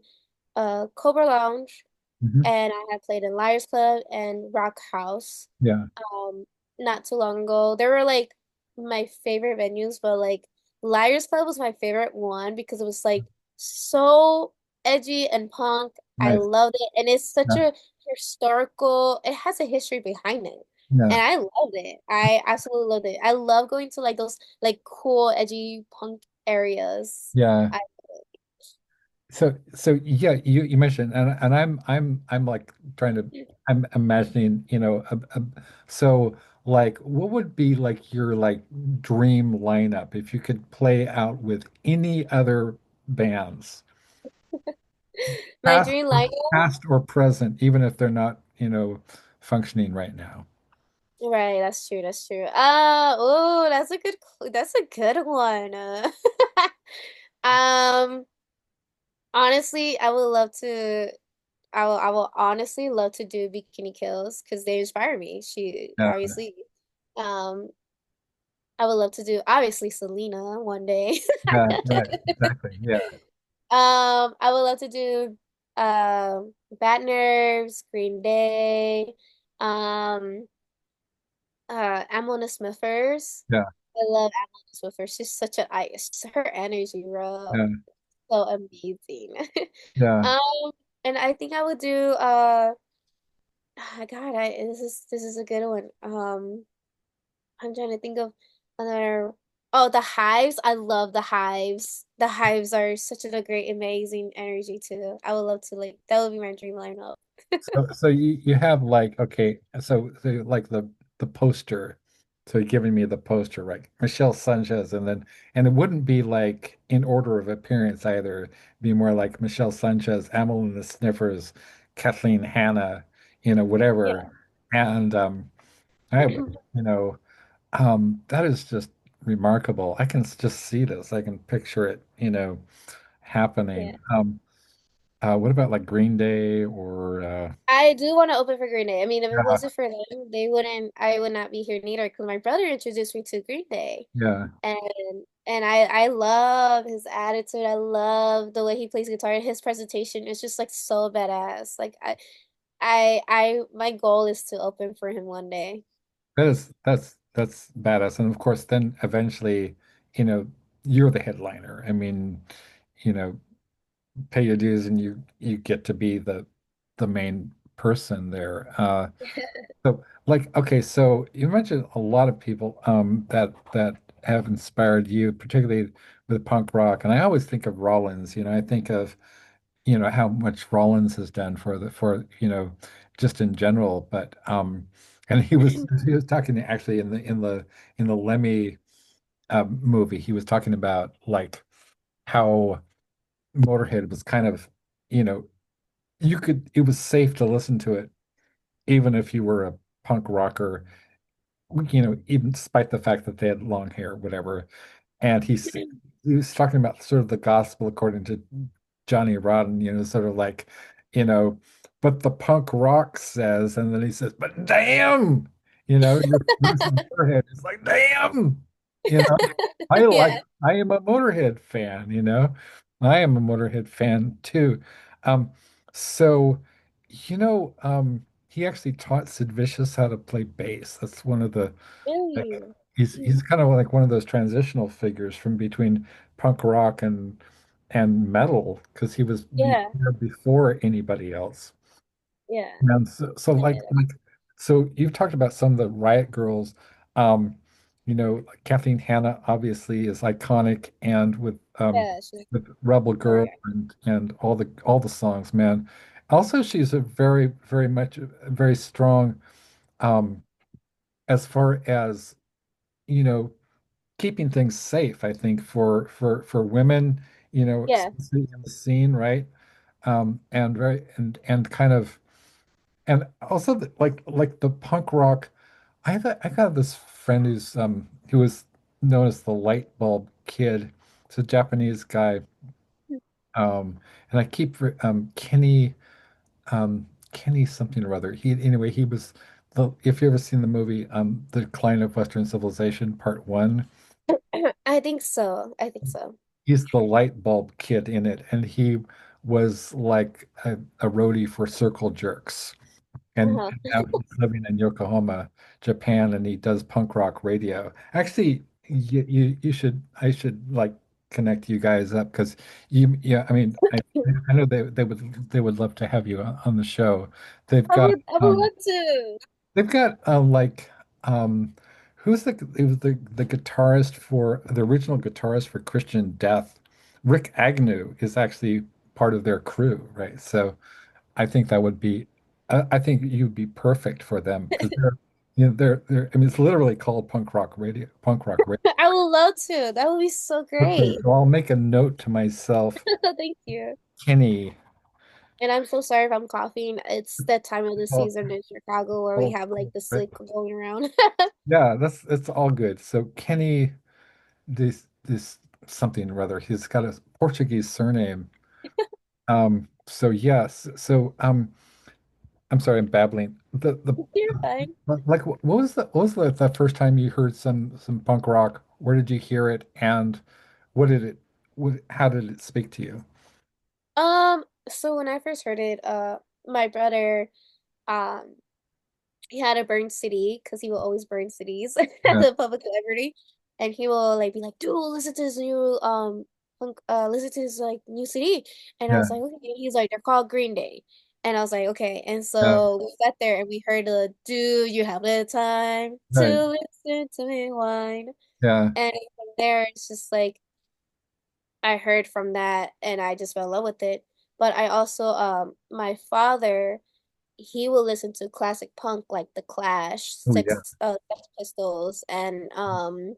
Cobra Lounge Hmm. and I have played in Liars Club and Rock House. Yeah, Um, not too long ago. They were like my favorite venues, but like Liars Club was my favorite one because it was like so edgy and punk. I nice. loved it, and it's such Yeah, a historical. It has a history behind it, yeah, and I loved it. I absolutely loved it. I love going to like those like cool edgy punk areas. yeah. I So yeah, you mentioned, and I'm like trying to, I'm imagining, so like what would be like your like dream lineup if you could play out with any other bands, my past dream or lineup. past or present, even if they're not, functioning right now. Right, that's true. That's true. Oh, that's a good one. Um, honestly, I will honestly love to do Bikini Kills because they inspire me. She Yeah, obviously, um, I would love to do obviously Selena one day. yeah, right, exactly. Yeah, I would love to do Bad Nerves, Green Day, um, Amona Smithers. Yeah, I love Amona Smithers. She's such a I her energy, bro. yeah, So amazing. yeah. Um, and I think I would do God, this is a good one. I'm trying to think of another. Oh, the Hives. I love the Hives. The Hives are such a great, amazing energy too. I would love to like that would be my dream lineup. So you have like okay, so like the poster. So you're giving me the poster, right? Michelle Sanchez, and it wouldn't be like in order of appearance either. It'd be more like Michelle Sanchez, Amel and the Sniffers, Kathleen Hanna, whatever. Yeah. And you know, that is just remarkable. I can just see this. I can picture it, Yeah. happening. What about like Green Day or I do want to open for Green Day. I mean, if it yeah, wasn't for them, I would not be here neither because my brother introduced me to Green Day. yeah. And I love his attitude. I love the way he plays guitar and his presentation is just like so badass. Like my goal is to open for him one day. That's badass. And of course, then eventually, you know, you're the headliner. I mean, you know, pay your dues and you get to be the main person there. So like okay, so you mentioned a lot of people that have inspired you, particularly with punk rock. And I always think of Rollins, I think of how much Rollins has done for just in general, but and he was talking actually in the Lemmy movie. He was talking about like how Motorhead was kind of you know it was safe to listen to it even if you were a punk rocker, even despite the fact that they had long hair, whatever. And he was talking about sort of the gospel according to Johnny Rotten, sort of like, you know, but the punk rock says, and then he says, but damn, you're losing Motorhead. It's like, damn, you know, I like, Yeah. I am a Motorhead fan, I am a Motorhead fan too. Um, so, he actually taught Sid Vicious how to play bass. That's one of the like Really? he's kind of like one of those transitional figures from between punk rock and metal because he was Yeah. there before anybody else. Yeah. And so so you've talked about some of the Riot Girls. Um, like Kathleen Hanna obviously is iconic and Yeah, she's with Rebel Girl alright. and all the songs, man. Also, she's a very, very much very strong um as far as you know keeping things safe, I think, for women, Yeah. especially in the scene, right? And very and kind of and also like the punk rock. I got this friend who was known as the light bulb kid. It's a Japanese guy. And I keep Kenny something or other. He was the if you ever seen the movie The Decline of Western Civilization Part One. I think so. I think so. He's the light bulb kid in it, and he was like a roadie for Circle Jerks. And Uh-huh. now he's living in Yokohama, Japan, and he does punk rock radio. Actually, you should I should like connect you guys up because yeah, I mean, I know they would love to have you on the show. They've got I would love to. they've got like who's it was the guitarist for the original guitarist for Christian Death. Rick Agnew is actually part of their crew, right? So I think that would be I think you'd be perfect for them because they're I mean it's literally called punk rock radio. I would love to. That would be so Okay, great. so I'll make a note to myself, Thank you. Kenny. And I'm so sorry if I'm coughing. It's that time of the Oh, season in Chicago where we oh, have like the right. slick going around. Yeah, that's all good. So Kenny, this something or other. He's got a Portuguese surname. So yes. So I'm sorry, I'm babbling. You're fine. Like what was the first time you heard some punk rock? Where did you hear it and what did it how did it speak to you? So when I first heard it, my brother, um, he had a burn city because he will always burn cities at Yeah, the public library, and he will like be like, "Dude, listen to this new listen to this like new CD," and I yeah, was like, "Okay." He's like, "They're called Green Day," and I was like, "Okay," and yeah, so we sat there and we heard the "Do you have the time right. to listen to me whine?" Yeah, And from there, it's just like I heard from that, and I just fell in love with it. But I also my father he will listen to classic punk like The Clash, oh yeah, Sex Pistols, and I'm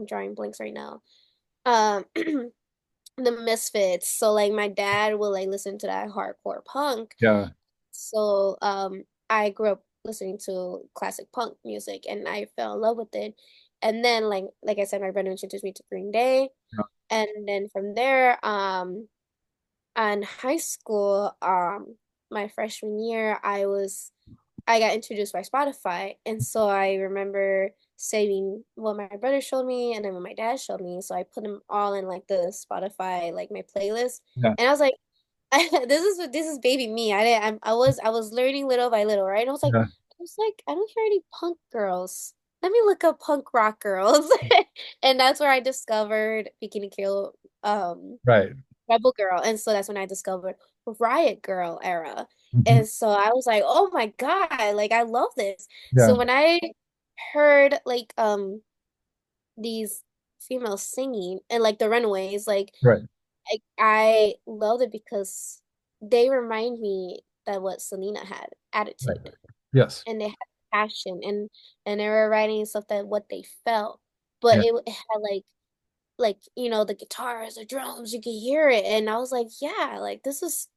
drawing blanks right now. The Misfits. So like my dad will like listen to that hardcore punk. yeah, So I grew up listening to classic punk music and I fell in love with it. And then like I said, my brother introduced me to Green Day. yeah, And then from there, in high school, my freshman year, I got introduced by Spotify, and so I remember saving what my brother showed me and then what my dad showed me. So I put them all in like the Spotify, like my playlist, yeah, and I was like, this is baby me. I was learning little by little, right? And yeah, I was like, I don't hear any punk girls. Let me look up punk rock girls, and that's where I discovered Bikini Kill, right. Rebel Girl. And so that's when I discovered Riot Girl era. Hmm. And so I was like, oh my God, like I love this. Yeah, So when I heard like these females singing and like the Runaways, like right. I loved it because they remind me that what Selena had, Right. attitude, Yes. and they had passion and they were writing stuff that what they felt. But Yeah, it had like the guitars the drums you could hear it and I was like yeah like this is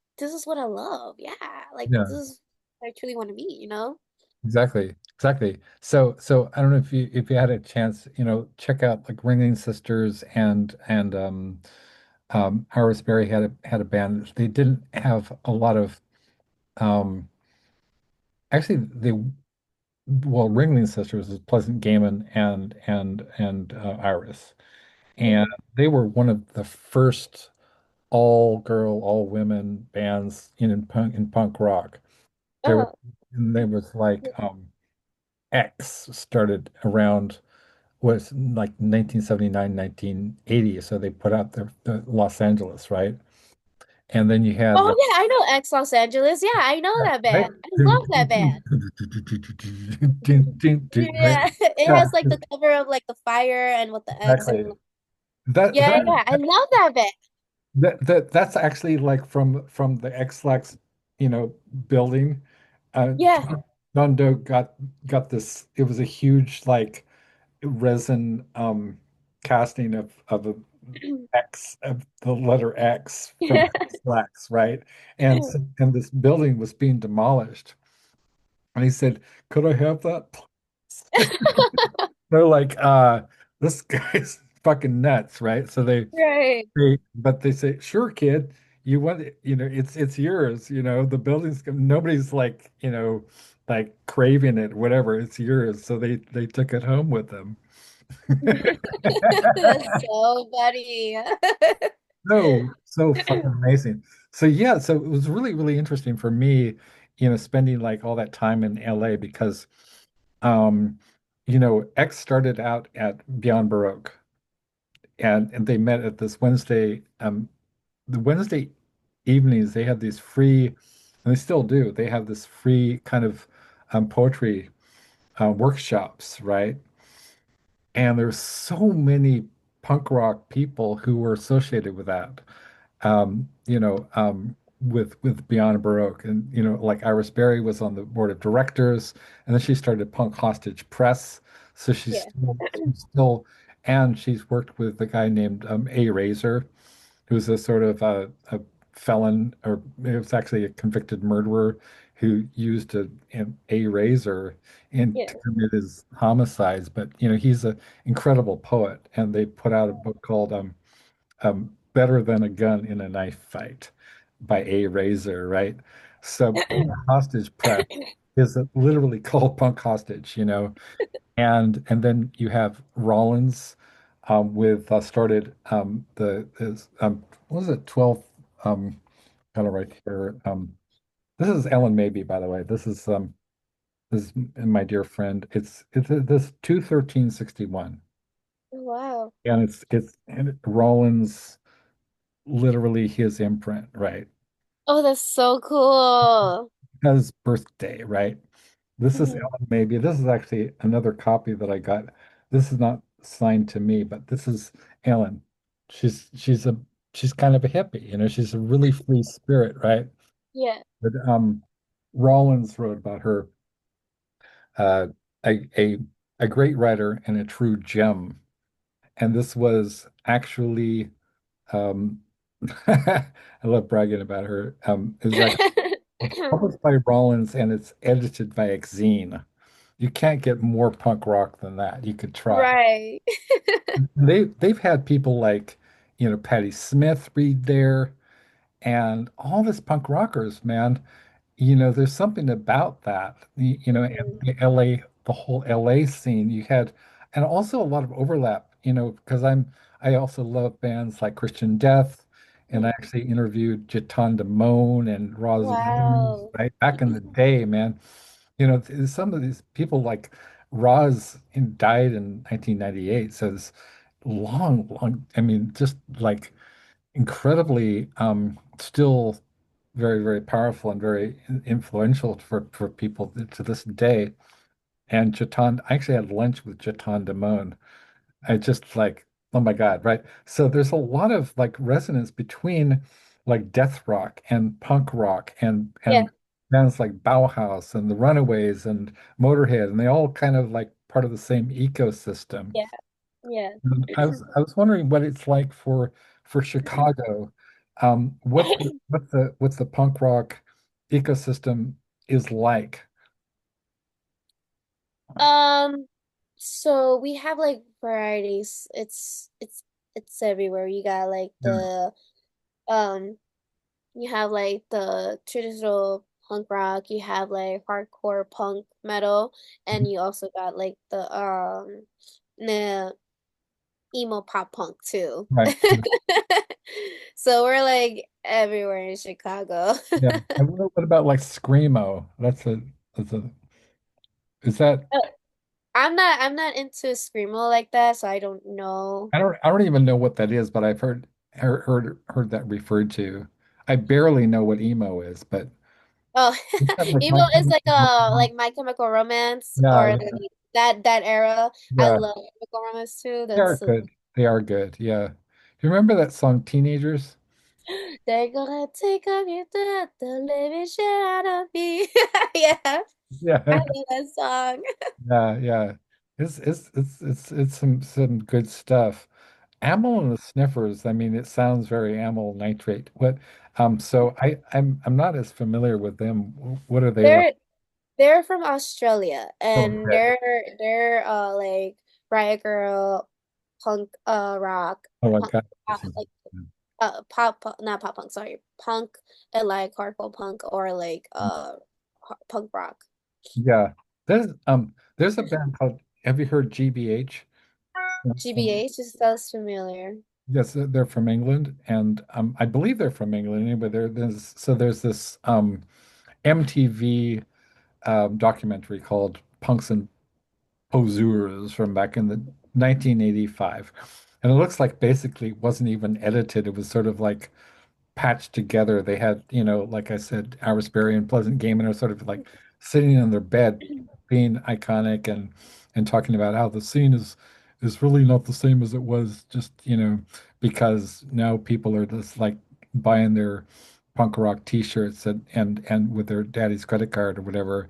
what I love yeah like yeah, this is what I truly want to be exactly. Exactly. So I don't know if you had a chance, check out like Ringling Sisters and Iris Berry had a band. They didn't have a lot of um actually they well Ringling Sisters is Pleasant Gehman and Iris. And Mhm. they were one of the first all girl, all women bands in punk rock. There was Oh and there was like X started around was like 1979, 1980. So they put out the Los Angeles, right? And then you had oh like yeah I know Ex Los Angeles yeah I know that right? band I love that band Right? yeah it Yeah, has like the cover of like the fire and with the X exactly. and That yeah that yeah I love that band that's actually like from the X-Lax, building. yeah John Doe got this. It was a huge like resin casting of a X of the letter X from X-Lax, right? And this building was being demolished. And he said, "Could I have that, please?" They're like, this guy's fucking nuts, right? So right but they say, sure, kid, you want it, it's yours, the building's nobody's like, like craving it, whatever, it's yours. So they took it home with them. that's so funny So fucking amazing. So yeah, so it was really, really interesting for me, spending like all that time in LA because um, X started out at Beyond Baroque and they met at this Wednesday the Wednesday evenings they had these free, and they still do. They have this free kind of poetry workshops, right? And there's so many punk rock people who were associated with that. With Beyond Baroque, and like Iris Berry was on the board of directors, and then she started Punk Hostage Press. So yeah she's still, and she's worked with a guy named A. Razor, who's a sort of a felon, or it was actually a convicted murderer who used a razor to yeah commit his homicides. But he's an incredible poet, and they put out a book called "Better Than a Gun in a Knife Fight" by A. Razor, right? So Punk Hostage Press is literally called Punk Hostage, and then you have Rollins with started the is what was it 12 got it right here This is Ellen Mabey, by the way. This is my dear friend. It's this 21361. Wow. And it's Rollins literally his imprint, right? Oh, that's so cool. His birthday, right? This is Mhm. Ellen Mabey. This is actually another copy that I got. This is not signed to me, but this is Ellen. She's kind of a hippie, she's a really free spirit, right? Yeah. But Rollins wrote about her, uh, a, a a great writer and a true gem. And this was actually, um, I love bragging about her. Is actually published by Rollins and it's edited by Exene. You can't get more punk rock than that. You could try. Right. They've had people like, Patti Smith read there and all this punk rockers, man. There's something about that. And Mhm. the LA, the whole LA scene you had, and also a lot of overlap, because I also love bands like Christian Death, and I Mhm. actually interviewed Jatan Damone and Roz Williams, Wow. right? Back in the day, man. Some of these people like Roz died in 1998, so it's long, long, I mean, just like incredibly still very, very powerful and very influential for people to this day. And Jatan, I actually had lunch with Jatan Damone. I just like, oh my God, right? So there's a lot of like resonance between like death rock and punk rock Yeah. and bands like Bauhaus and the Runaways and Motorhead, and they all kind of like part of the same ecosystem. Yeah. Yeah. And I was wondering what it's like for Chicago, what the punk rock ecosystem is like. Um, so we have like varieties. It's everywhere. You got like Yeah, um you have like the traditional punk rock, you have like hardcore punk metal, and you also got like the emo pop punk too. right. So we're like everywhere in Chicago. Yeah. And what about like screamo? That's a is that I'm not into screamo like that, so I don't know. I don't even know what that is, but I've heard that referred to. I barely know what emo is, but Oh, is that like emo My is like Chemical Romance? My Chemical Romance Yeah, or yeah, like that era. I yeah. love Chemical Romance too. They are That's good. They are good. Yeah. You remember that song Teenagers? they're gonna take off you the living shit out of me. Yeah, I Yeah. love that song. Yeah, yeah. It's some good stuff. Amyl and the Sniffers, I mean, it sounds very amyl nitrate. So I'm not as familiar with them. What are they like? They're they're from Australia Oh, and okay. they're like riot girl punk rock Oh, I punk got pop, this. like not pop punk, sorry, punk and like hardcore punk or like punk rock. Yeah. There's a band called, have you heard GBH? GBH just sounds familiar. Yes, they're from England, and I believe they're from England anyway. There's this MTV documentary called Punks and Poseurs from back in the 1985. And it looks like basically it wasn't even edited. It was sort of like patched together. They had, like I said, Iris Berry and Pleasant Gehman are sort of like sitting on their bed, being iconic and talking about how the scene is really not the same as it was just, because now people are just like buying their punk rock t-shirts and with their daddy's credit card or whatever.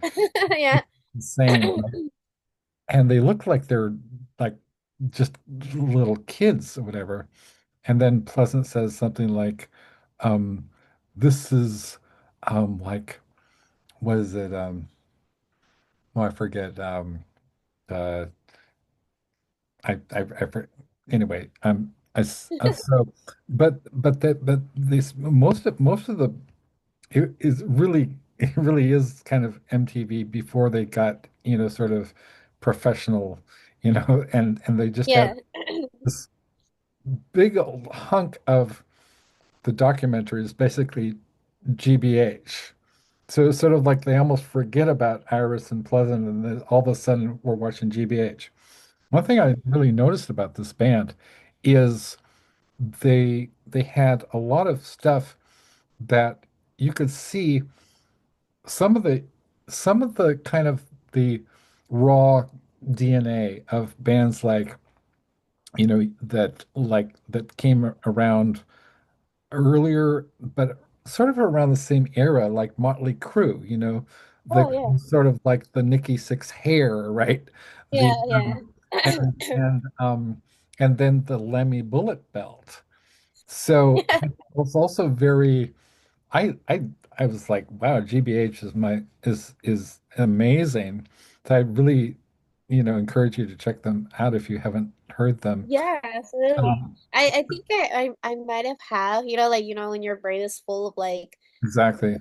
Yeah. It's insane. And they look like they're like just little kids or whatever. And then Pleasant says something like, um, this is like what is it? Oh, I forget. Uh anyway, so but this most of the it is really it really is kind of MTV before they got, sort of professional, and they just have Yeah. this big old hunk of the documentary is basically GBH. So it's sort of like they almost forget about Iris and Pleasant, and then all of a sudden we're watching GBH. One thing I really noticed about this band is they had a lot of stuff that you could see some of the some of the kind of the raw DNA of bands like that came around earlier, but sort of around the same era, like Motley Crue, the Oh yeah. sort of like the Nikki Sixx hair, right? The Yeah, yeah. and and then the Lemmy Bullet Belt. So Yeah. it was also very I I I was like, wow, GBH is amazing. So I really, encourage you to check them out if you haven't heard them. Yeah, absolutely. Um, I think I might have, like, when your brain is full of exactly.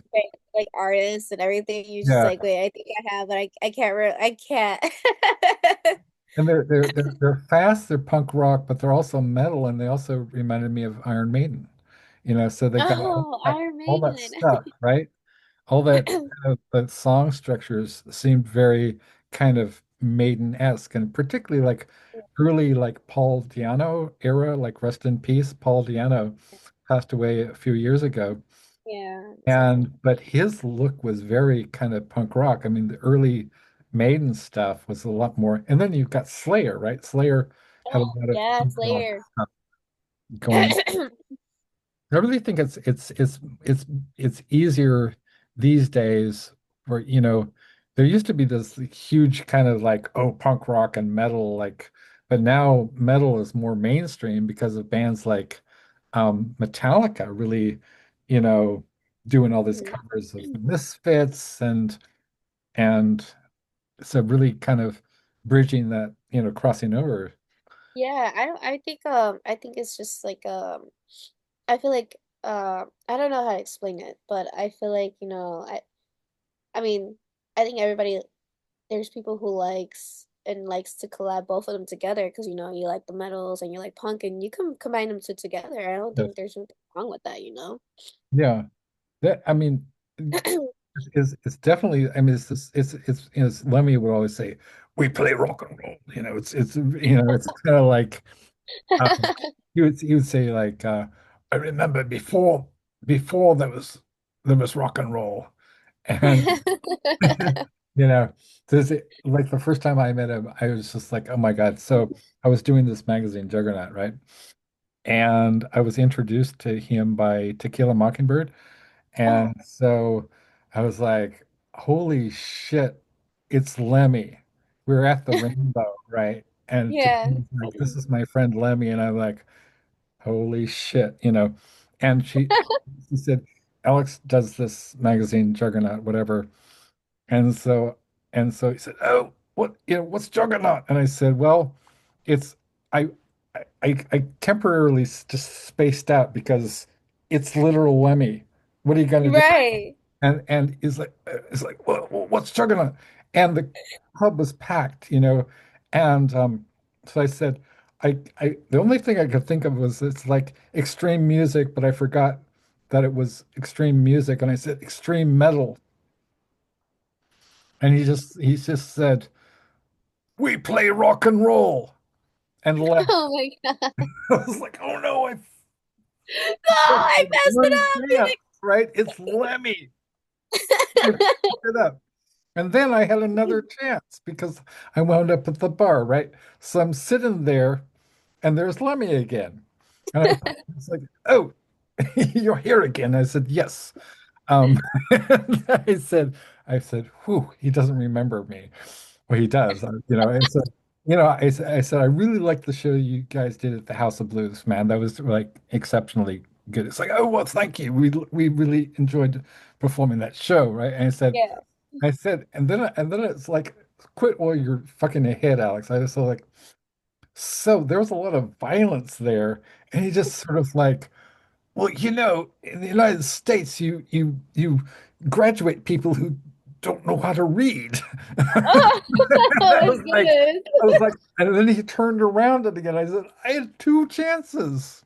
like artists and everything, you're just Yeah. like, wait, I think I have, but I can't I can't. And they're fast, they're punk rock, but they're also metal, and they also reminded me of Iron Maiden. So they got Oh, Iron all that Maiden. stuff, right? All that the song structures seemed very kind of Maiden-esque, and particularly like early like Paul Di'Anno era, like rest in peace. Paul Di'Anno passed away a few years ago, Yeah, sad. and but his look was very kind of punk rock. I mean, the early Maiden stuff was a lot more, and then you've got Slayer, right? Slayer had a Oh, lot of yeah, punk rock Slayer. stuff going. I really think it's easier these days where, there used to be this huge kind of like, oh, punk rock and metal, like, but now metal is more mainstream because of bands like Metallica really, you know, doing all these Mhm. covers of the Misfits and so really kind of bridging that, crossing over. Yeah, I think it's just like I feel like I don't know how to explain it, but I feel like, I mean, I think everybody there's people who likes to collab both of them together because you like the metals and you like punk and you can combine them two together. I don't Yes. think there's anything wrong with that. Yeah. That I mean, it's definitely. I mean, it's Lemmy would always say, "We play rock and roll." It's kind of like he would say like, "I remember before there was rock and roll," and you know, like the first time I met him, I was just like, "Oh my God!" So I was doing this magazine, Juggernaut, right? And I was introduced to him by Tequila Mockingbird. Oh, And so I was like, holy shit, it's Lemmy. We were at the Rainbow, right? And yeah. Tequila's like, this is my friend Lemmy. And I'm like, holy shit. And she said, Alex does this magazine, Juggernaut, whatever. And so he said, "Oh, what's Juggernaut?" And I said, "Well, it's I I temporarily just spaced out because it's literal Lemmy. What are you gonna do?" Right. And it's like, what's Juggernaut? And the club was packed. And so I said, I the only thing I could think of was it's like extreme music, but I forgot that it was extreme music, and I said extreme metal. And he just said, "We play rock and roll," and left. Oh my God. I was like, "Oh no, I No, I fucking messed it one up. chance, right? It's Lemmy." I fucked it up. And then I had another chance because I wound up at the bar, right? So I'm sitting there, and there's Lemmy again, and it's like, "Oh, you're here again." I said, "Yes." And I said, "Whew, he doesn't remember me." Well, he does, And so, I said, "I really liked the show you guys did at the House of Blues, man. That was like exceptionally good." It's like, "Oh, well, thank you. We really enjoyed performing that show, right?" And Yeah. I said, and then it's like, "Quit while you're fucking ahead, Alex." I was like, so there was a lot of violence there, and he just sort of like. Well, in the United States, you graduate people who don't know how to read. Oh, oh I my was like, goodness. I was like, and then he turned around it again. I said, I had two chances.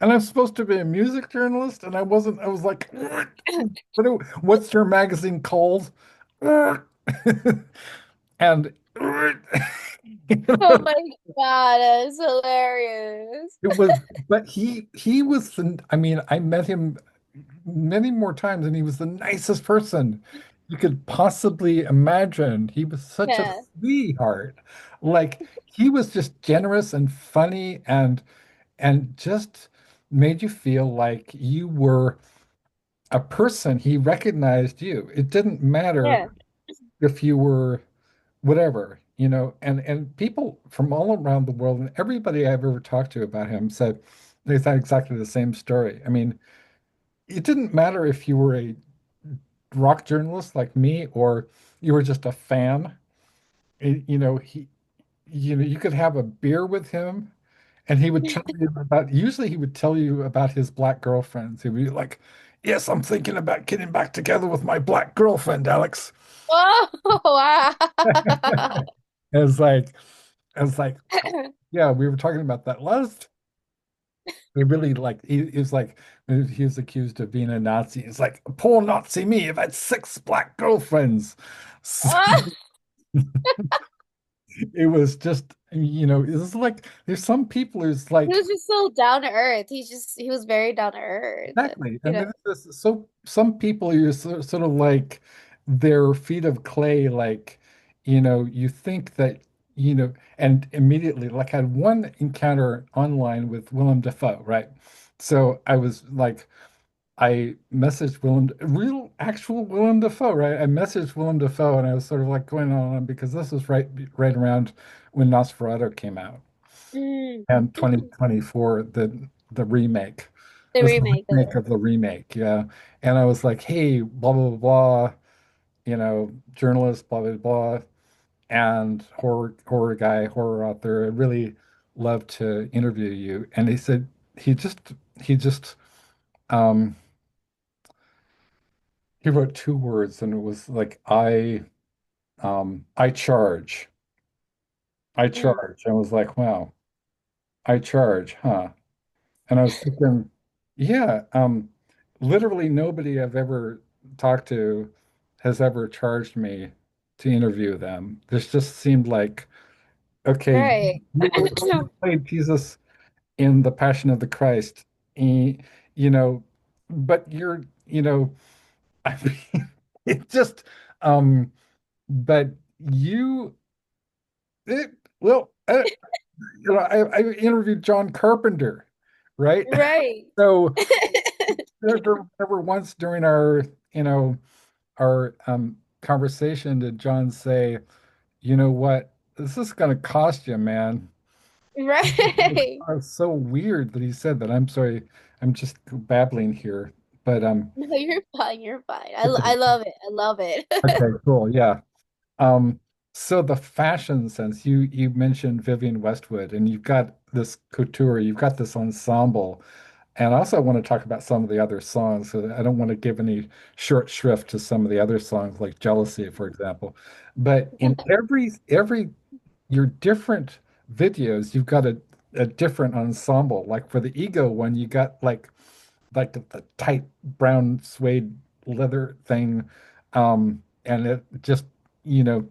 and I'm supposed to be a music journalist, and I wasn't. I was like, what's your magazine called? And Oh my God, that's hilarious. it was, but he was the, I mean, I met him many more times, and he was the nicest person you could possibly imagine. He was such a Yeah, sweetheart. Like he was just generous and funny and just made you feel like you were a person. He recognized you. It didn't matter yeah, if you were whatever, and people from all around the world and everybody I've ever talked to about him said they thought exactly the same story. I mean, it didn't matter if you were a rock journalist like me or you were just a fan. You could have a beer with him and he would tell you about, usually he would tell you about his black girlfriends. He'd be like, yes, I'm thinking about getting back together with my black girlfriend, Alex. oh wow. And it's like, yeah, we were talking about that last. They really like he was like he was accused of being a Nazi. It's like poor Nazi me. I've had six black girlfriends. It was just it was like there's some people who's He like was just so down to earth. He was very down to earth. And, exactly. And then there's so some people you're sort of like their feet of clay. Like you think that and immediately like I had one encounter online with Willem Dafoe, right? So I was like I messaged Willem, real actual Willem Dafoe, right? I messaged Willem Dafoe and I was sort of like going on because this was right around when Nosferatu came out mm, and 2024, the remake. the This is the remake of remake it. of the remake, yeah. And I was like, hey, blah blah blah, blah, journalist, blah blah blah, and horror guy, horror author. I'd really love to interview you. And he said he just um he wrote two words and it was like I charge. I Mm, charge. I was like, wow, I charge, huh? And I was thinking, yeah, literally nobody I've ever talked to has ever charged me to interview them. This just seemed like, okay, right. you played Jesus in The Passion of the Christ, eh, you know, but I mean, it just, but you, it, well, I interviewed John Carpenter, right? Right. So never once during our conversation did John say, you know what, this is going to cost you, man. Right. It's so weird that he said that. I'm sorry, I'm just babbling here, but No, you're fine. You're fine. okay, I love it. I love it. okay, cool, yeah. Um, so the fashion sense, you mentioned Vivienne Westwood, and you've got this couture, you've got this ensemble. And I also want to talk about some of the other songs. So I don't want to give any short shrift to some of the other songs, like Jealousy, for example. But in every your different videos, you've got a different ensemble. Like for the Ego one, you got like the tight brown suede leather thing. And it just, you know,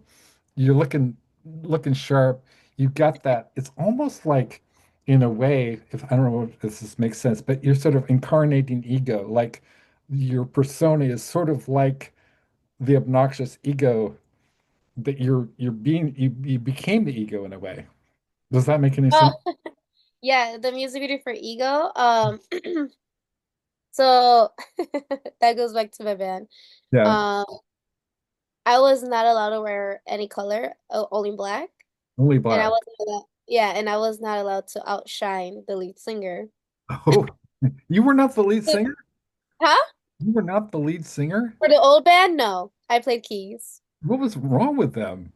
you're looking sharp. You got that. It's almost like, in a way, if I don't know if this makes sense, but you're sort of incarnating ego. Like your persona is sort of like the obnoxious ego that you're being. You became the ego in a way. Does that make any Oh, sense? yeah, the music video for Ego. So that goes back to my band. Yeah, Um, I was not allowed to wear any color, only black, only and I black. wasn't allowed, yeah, and I was not allowed to outshine the lead singer. Oh, you were not the lead singer? Huh? You were not the lead singer? For the old band, no. I played keys. What was wrong with them?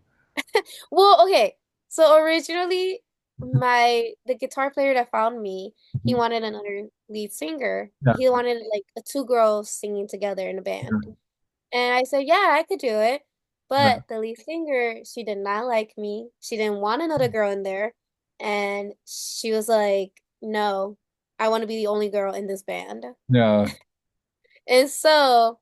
Well, okay. So originally, the guitar player that found me, he Mhm. wanted another lead singer. Yeah. He wanted like two girls singing together in a band. And I said, yeah, I could do it. Yeah. But the lead singer, she did not like me. She didn't want another girl in there. And she was like, no. I want to be the only girl in this band. Yeah. And so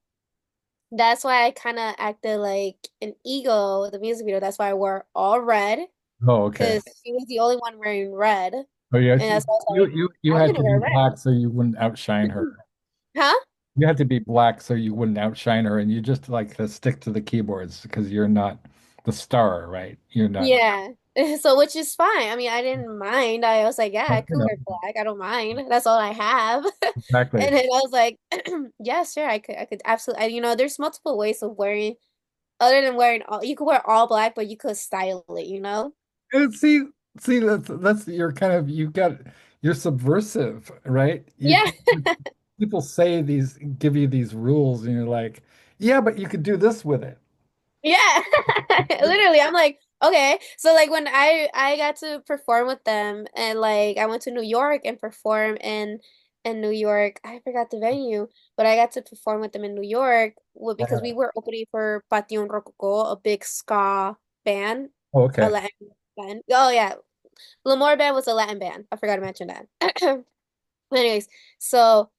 that's why I kind of acted like an ego with the music video. That's why I wore all red Oh, okay. because she was the only one wearing red. And Oh, yeah. that's why I was like, You I'm had to gonna be wear black so you wouldn't outshine her. red. Huh? You had to be black so you wouldn't outshine her, and you just like to stick to the keyboards because you're not the star, right? You're not. Yeah. So which is fine. I mean, I didn't mind. I was like, yeah, I could Yeah, wear black. I don't mind. That's all I have. exactly. And then I was like, yeah, sure, I could absolutely, there's multiple ways of wearing, other than wearing all, you could wear all black, but you could style it, you know? And see, that's you're kind of you're subversive, right? You Yeah. people say these, give you these rules, and you're like, yeah, but you could do this with it. Yeah. Literally, I'm like, okay. So like when I got to perform with them and like I went to New York and perform in New York. I forgot the venue, but I got to perform with them in New York because we Yeah. were opening for Pation Rococo, a big ska band, Oh, a okay. Latin band. Oh yeah. Lamore Band was a Latin band. I forgot to mention that. Anyways, so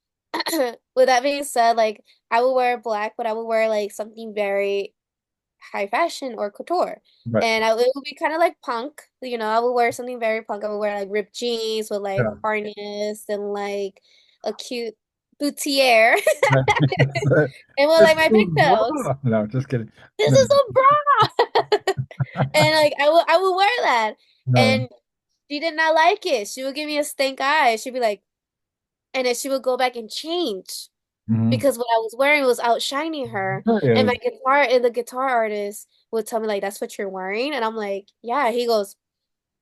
with that being said, like I would wear black, but I would wear like something very high fashion or couture. Right. And it would be kind of like punk, I would wear something very punk. I would wear like ripped jeans with like Yeah. harness and like a cute boutiere Right. and with It's like my so pigtails. bra. No, just kidding. This No, is a bra. And like I would wear that. no. And she did not like it. She would give me a stink eye. She'd be like, and then she would go back and change Mhm. because what I was wearing was outshining her. There And it my is. guitar and the guitar artist would tell me like that's what you're wearing. And I'm like, yeah. He goes,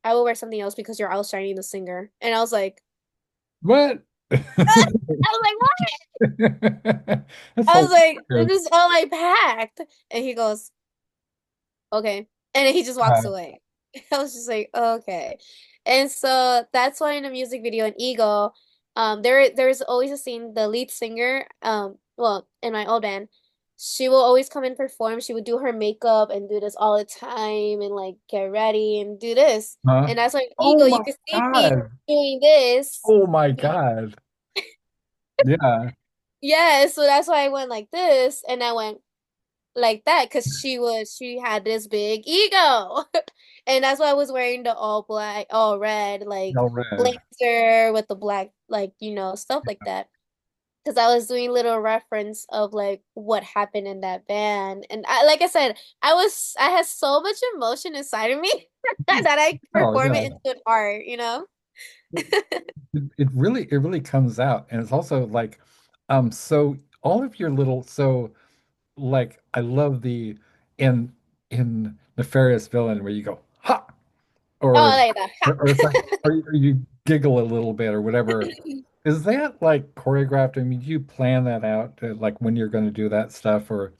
I will wear something else because you're outshining the singer. And I was like, What? I was like, what? That's I was like, hilarious. this is all I packed. And he goes, okay. And then he just walks Uh, away. I was just like, okay. And so that's why in the music video in Ego, there's always a scene, the lead singer, well, in my old band, she will always come and perform. She would do her makeup and do this all the time and like get ready and do this. huh? And that's why in Oh Ego, you my can see me God. doing this. Oh my God. Yeah. Yeah, so that's why I went like this and I went like that because she had this big ego. And that's why I was wearing the all black, all red, like All red. blazer with the black, like, stuff like that. Because I was doing little reference of like what happened in that band. And like I said, I had so much emotion inside of me that I Oh perform it yeah. into an art. It really comes out. And it's also like, so all of your little, so like I love the in Nefarious Villain where you go, ha, Oh, or like that. or it's like, or you giggle a little bit or whatever. Is that like choreographed? I mean, do you plan that out, like when you're going to do that stuff, or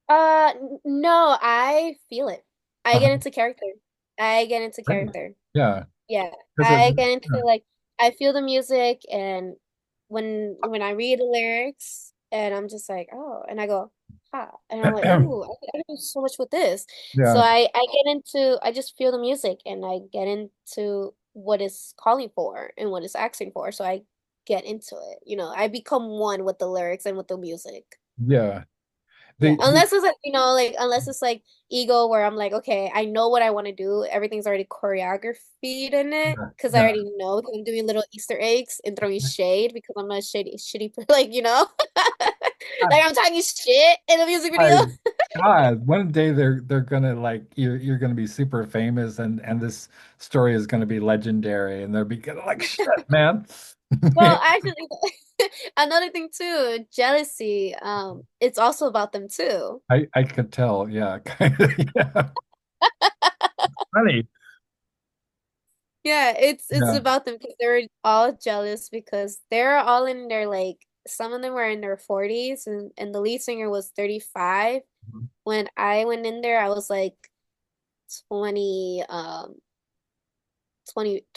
No, I feel it. I uh get into character. I get into Right. character. Yeah, Yeah, because I get into yeah. like I feel the music and when I read the lyrics and I'm just like, oh, and I go, ha, and I'm like, ooh, I can do so much with this. So Yeah, I just feel the music and I get into what it's calling for and what it's asking for. So I get into it. I become one with the lyrics and with the music. yeah. Yeah, The unless it's like, unless it's like ego where I'm like, okay, I know what I want to do. Everything's already choreographed in it yeah, because I yeah. already know that I'm doing little Easter eggs and throwing shade because I'm not a shitty, like, I, like I'm talking shit in the music video. I God, one day they're gonna like you're gonna be super famous, and this story is gonna be legendary, and they'll be gonna like shit, man. Well, actually, another thing too, jealousy. It's also about them too. I could tell, yeah, kind of, yeah. Funny, Yeah, it's yeah. about them because they're all jealous because they're all in their like some of them were in their 40s and the lead singer was 35. When I went in there, I was like 20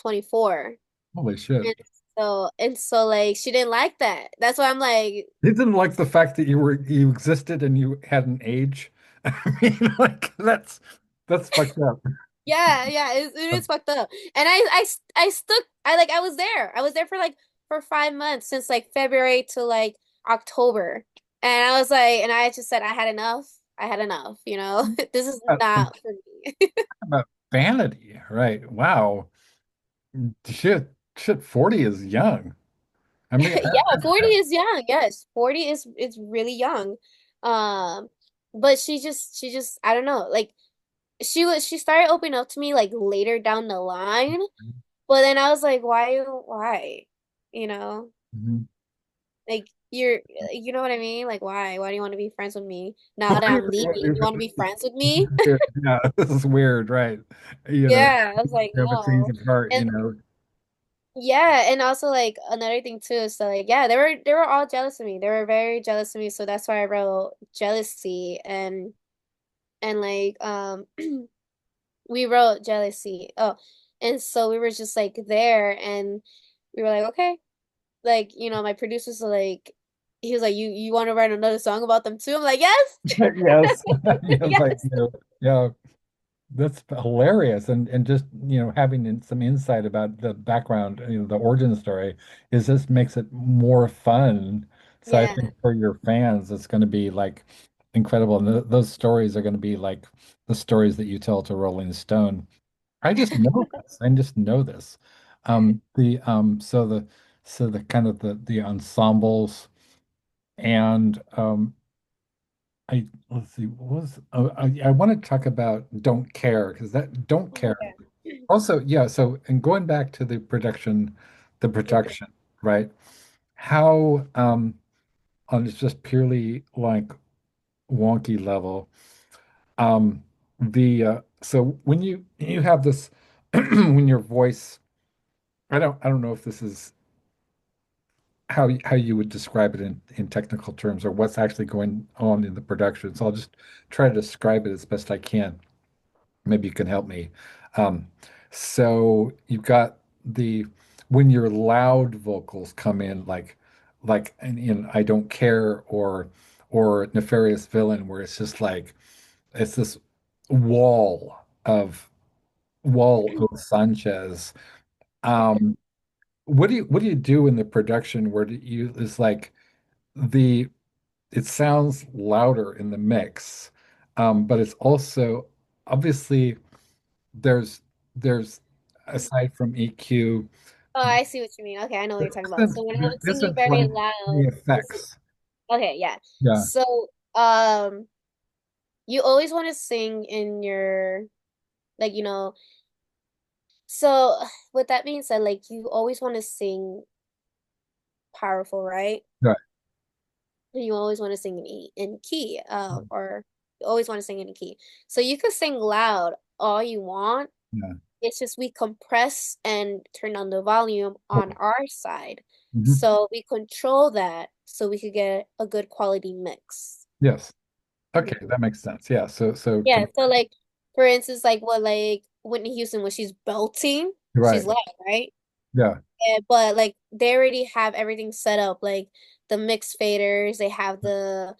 24. Holy shit. And so like she didn't like that. That's why I'm like, They didn't like the fact that you existed and you had an age. I mean, like that's fucked up. yeah, yeah, it is fucked up. And I stuck. I was there. I was there for like for 5 months since like February to like October. And I was like, and I just said I had enough. I had enough, you know. This is Uh, not for me. About vanity, right? Wow. Shit, 40 is young. I mean, Yeah, 40 is young. Yes, 40 is really young. Um, but she just I don't know, like she started opening up to me like later down the line, but then I was like, why? You know? Mhm. Like you know what I mean? Like why? Why do you want to be friends with me now that I'm leaving? You want to be friends with me? Yeah, this is weird, right? You know, Yeah, I was like, never change no. of heart, you And know. yeah, and also like another thing too is so like yeah, they were all jealous of me. They were very jealous of me, so that's why I wrote jealousy and like we wrote jealousy. Oh, and so we were just like there and we were like, okay. Like, my producers are like he was like, you want to write another song about them too? I'm like, yes. Yes. Yes, like, Yes. yeah, that's hilarious. And just, having some insight about the background, the origin story is just makes it more fun. So I Yeah. think for your fans, it's going to be like incredible. And th those stories are going to be like the stories that you tell to Rolling Stone. I just know this. I just know this. The so the kind of the ensembles and I let's see what was I want to talk about Don't Care because that Don't Care Okay. also, yeah, so and going back to the Okay. production, right? How on just purely like wonky level, um so when you have this when your voice I don't know if this is how you would describe it in technical terms or what's actually going on in the production. So I'll just try to describe it as best I can. Maybe you can help me. Um, so you've got the when your loud vocals come in, like in I Don't Care or Nefarious Villain, where it's just like it's this wall of of Sanchez. Okay. Um, what do you do in the production where it's like the it sounds louder in the mix, but it's also obviously there's there's aside from EQ, Oh, I see what you mean. Okay, I know what you're talking about. So when there I'm singing isn't very like loud, the this is effects. okay, yeah. Yeah, So, you always want to sing in your like, so with that being said, like you always want to sing powerful, right? right. And you always want to sing in key, or you always want to sing in a key. So you could sing loud all you want. Yeah. It's just we compress and turn down the volume on Oh, our side. mhm. So we control that so we could get a good quality mix. Yes. Okay, Mhm. that makes sense. Yeah. So Yeah, so like for instance, like what like Whitney Houston when she's belting, she's right. loud, right? Yeah. But like they already have everything set up, like the mix faders, they have the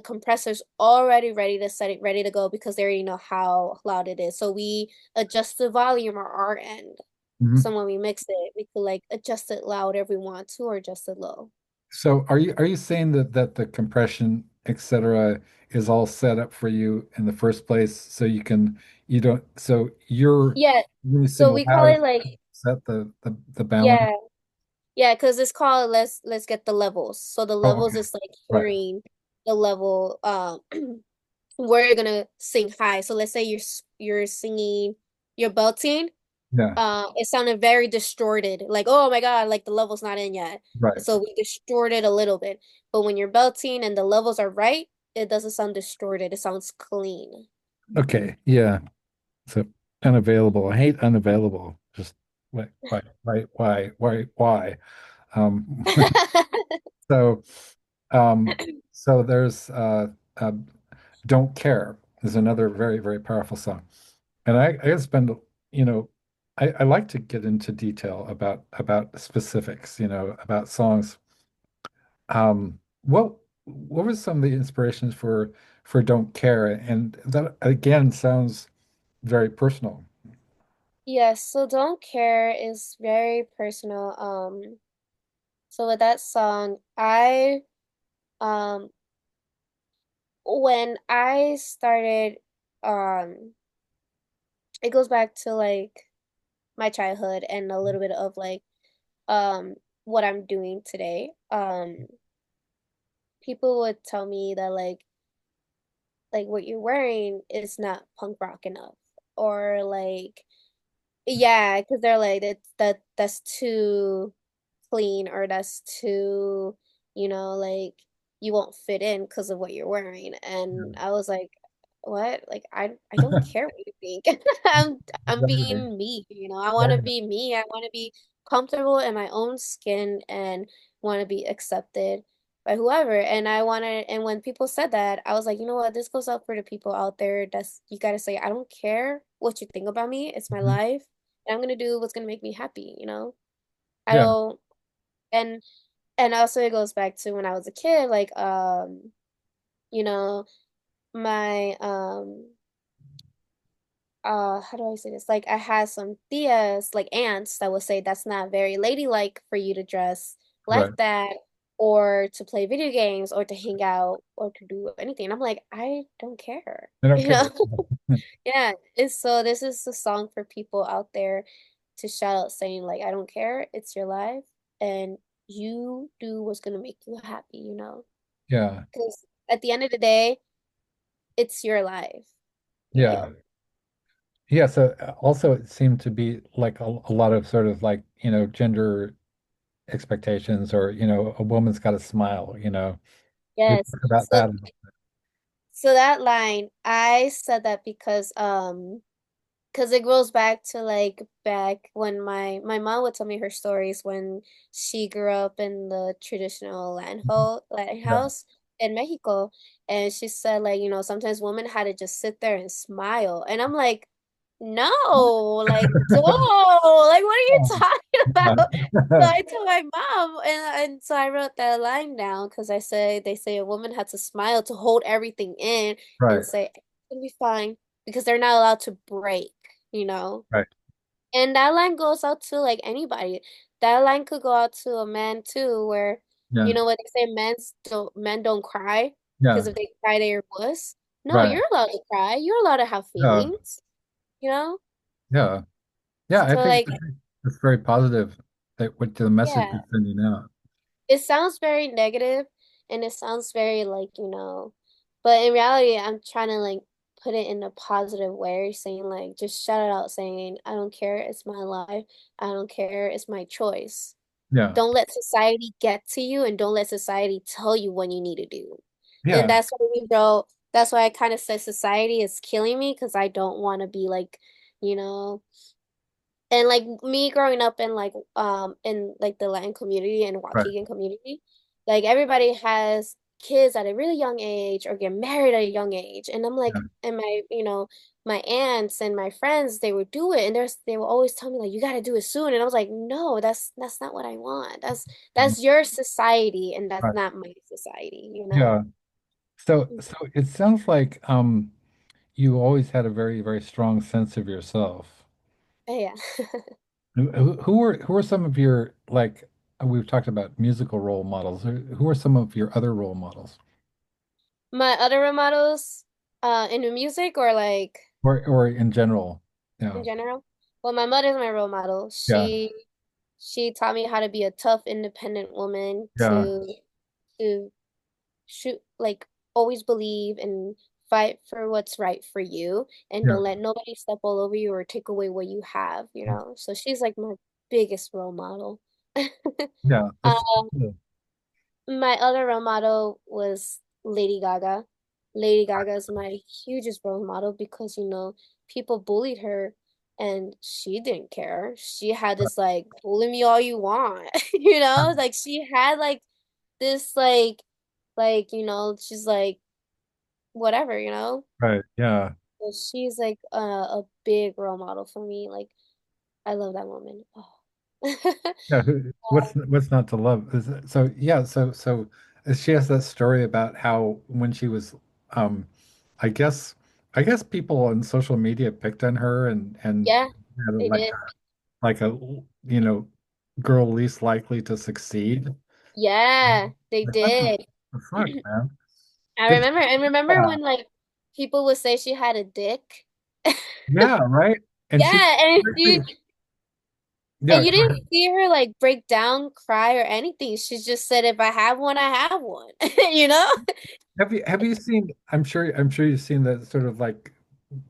compressors already ready to set it ready to go because they already know how loud it is. So we adjust the volume on our end. Mhm. So when we mix it, we could like adjust it loud if we want to or adjust it low. So are you saying that the compression, etc., is all set up for you in the first place so you don't so you're Yeah. when you So sing we call loud it like set the balance. yeah. Yeah, because it's called let's get the levels. So the Oh, levels okay. is like Right. hearing the level where you're gonna sing high. So let's say you're singing, you're belting, Yeah. it sounded very distorted. Like, oh my God, like the level's not in yet. Right. So we distort it a little bit. But when you're belting and the levels are right, it doesn't sound distorted. It sounds clean. Okay. Yeah. So unavailable. I hate unavailable. Just why? Um, so, so there's uh, Don't Care is another very, very powerful song. And I spend, you know, I like to get into detail about specifics, about songs. What were some of the inspirations for Don't Care? And that again sounds very personal. Yes, so Don't Care is very personal. So with that song, I um when I started um it goes back to like my childhood and a little bit of like um what I'm doing today. People would tell me that like what you're wearing is not punk rock enough, or like yeah, because they're like that's too clean, or that's too, like you won't fit in because of what you're wearing. And I was like, what? Like I don't care what you think. I'm Exactly. being me, I want to Right. be me. I want to be comfortable in my own skin and want to be accepted by whoever. And I want to, and when people said that, I was like, you know what? This goes out for the people out there. That's, you got to say, I don't care what you think about me. It's my Mhm. life. And I'm gonna do what's gonna make me happy. I Yeah. don't, and also it goes back to when I was a kid, like you know, my how do I say this? Like I had some tias, like aunts that would say that's not very ladylike for you to dress Right. like that, or to play video games, or to hang out, or to do anything. And I'm like, I don't care. I don't You know? care. Yeah. It's so this is the song for people out there to shout out saying like, I don't care, it's your life, and you do what's gonna make you happy. Yeah. Because at the end of the day, it's your life, you Yeah. know? Yeah. So also it seemed to be like a lot of sort of like, gender expectations or, a woman's got to smile, you Yes. talk about So that. so that line, I said that because it goes back to like back when my mom would tell me her stories when she grew up in the traditional land Yeah. house in Mexico. And she said like, sometimes women had to just sit there and smile. And I'm like, no, like, don't, like, what are you talking Yeah. about? So I told my mom, and so I wrote that line down because they say a woman had to smile to hold everything in Right. and say, it's gonna be fine, because they're not allowed to break, you know? Right. And that line goes out to like anybody. That line could go out to a man too, where, Yeah. what they say, men don't cry, because Yeah. if they cry, they're wuss. No, Right. you're allowed to cry. You're allowed to have Yeah. feelings, you know? Yeah. Yeah. I So think like, it's very positive that what the message yeah, is sending out. it sounds very negative, and it sounds very like, but in reality, I'm trying to like put it in a positive way, saying like, just shout it out, saying, I don't care, it's my life. I don't care, it's my choice. Yeah. Don't let society get to you, and don't let society tell you what you need to do. And Yeah. that's why we wrote, that's why I kind of said society is killing me, because I don't want to be like, you know, and like me growing up in like the Latin community and Right. Waukegan community, like everybody has kids at a really young age or get married at a young age. And I'm Yeah. like, and my aunts and my friends, they would do it, and they will always tell me like, you got to do it soon. And I was like, no, that's not what I want. That's your society, and that's Right. not my society. Yeah. So it sounds like you always had a very, very strong sense of yourself. Yeah. Who are some of your like we've talked about musical role models. Who are some of your other role models? My other role models, in the music, or like Or in general? in Yeah. general? Well, my mother's my role model. Yeah. She taught me how to be a tough, independent woman, Yeah. to shoot, like, always believe and fight for what's right for you, and Yeah. don't let nobody step all over you or take away what you have. So she's like my biggest role model. Yeah. That's Um, cool. My other role model was Lady Gaga. Lady Gaga is my hugest role model because, people bullied her and she didn't care. She had this like, bully me all you want, like she had like this she's like whatever. Right. Yeah. So she's like a big role model for me. Like, I love that woman. Oh. Yeah. What's not to love? So yeah. So she has that story about how when she was, um, I guess I guess people on social media picked on her and Yeah, had they like did. like a you know girl least likely to succeed. Yeah, they did. The fuck, man? I It's remember, and remember yeah, when like people would say she had a dick? yeah, right. And she, Yeah, yeah, and you go didn't ahead. see her like break down, cry, or anything. She just said, "If I have one, I have one." You know? Have you seen? I'm sure you've seen the sort of like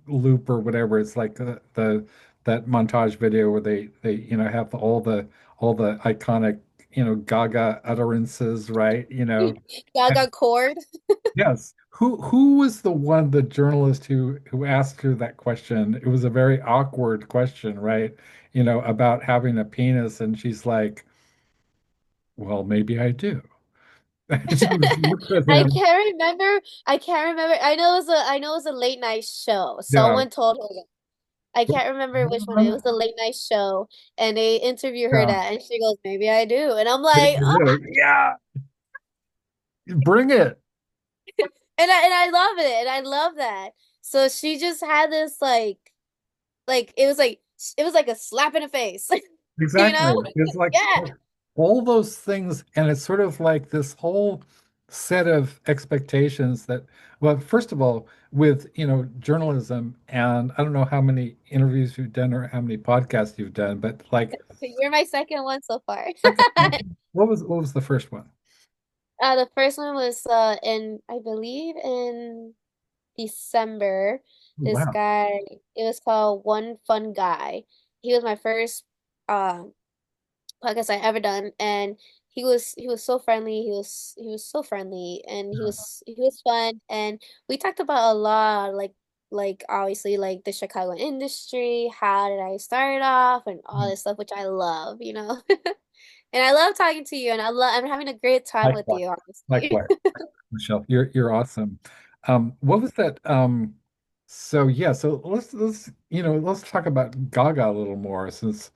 loop or whatever. It's like the that montage video where they have all the iconic Gaga utterances, right? Gaga cord. Yes. Who was the journalist who asked her that question? It was a very awkward question, right? About having a penis, and she's like, "Well, maybe I do." And she just looked at I him. can't remember. I can't remember. I know it was a late night show. Yeah. Someone told her that. I can't remember which one. It was a late night show, and they interview her Yeah. that, and she goes, "Maybe I do," and I'm Maybe like, I "Oh," do. Yeah. Bring it. and I love it, and I love that. So she just had this like it was like a slap in the face, you Exactly. know? It's like Yeah, all those things, and it's sort of like this whole set of expectations that, well, first of all, with journalism, and I don't know how many interviews you've done or how many podcasts you've done, but like, you're my second one so far. what was the first one? The first one was in I believe in December. This Wow. guy, it was called One Fun Guy. He was my first um podcast I ever done, and he was so friendly. He was so friendly, and he was fun, and we talked about a lot, like obviously like the Chicago industry. How did I start off, and all this stuff, which I love, you know. And I love talking to you, and I'm having a great time with Likewise. you, honestly. Likewise. Michelle, you're awesome. What was that? So yeah, so let's talk about Gaga a little more since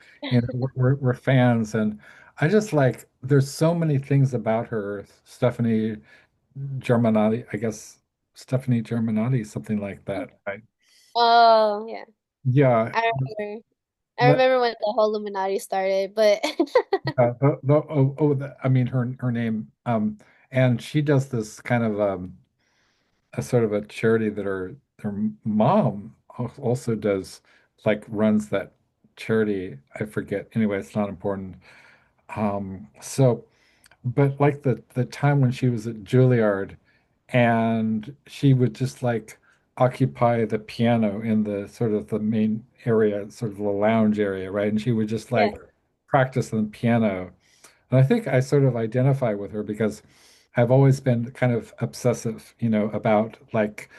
we're fans, and I just like there's so many things about her, Stephanie Germanotti, I guess Stephanie Germanotti, something like that, right? Oh yeah, Yeah, I remember. I but remember when the whole Illuminati started, but I mean her name, and she does this kind of a sort of a charity that her mom also does, like runs that charity. I forget. Anyway, it's not important. So, but like the time when she was at Juilliard, and she would just like occupy the piano in the sort of the main area, sort of the lounge area, right? And she would just yeah, like practice on the piano. And I think I sort of identify with her because I've always been kind of obsessive, about like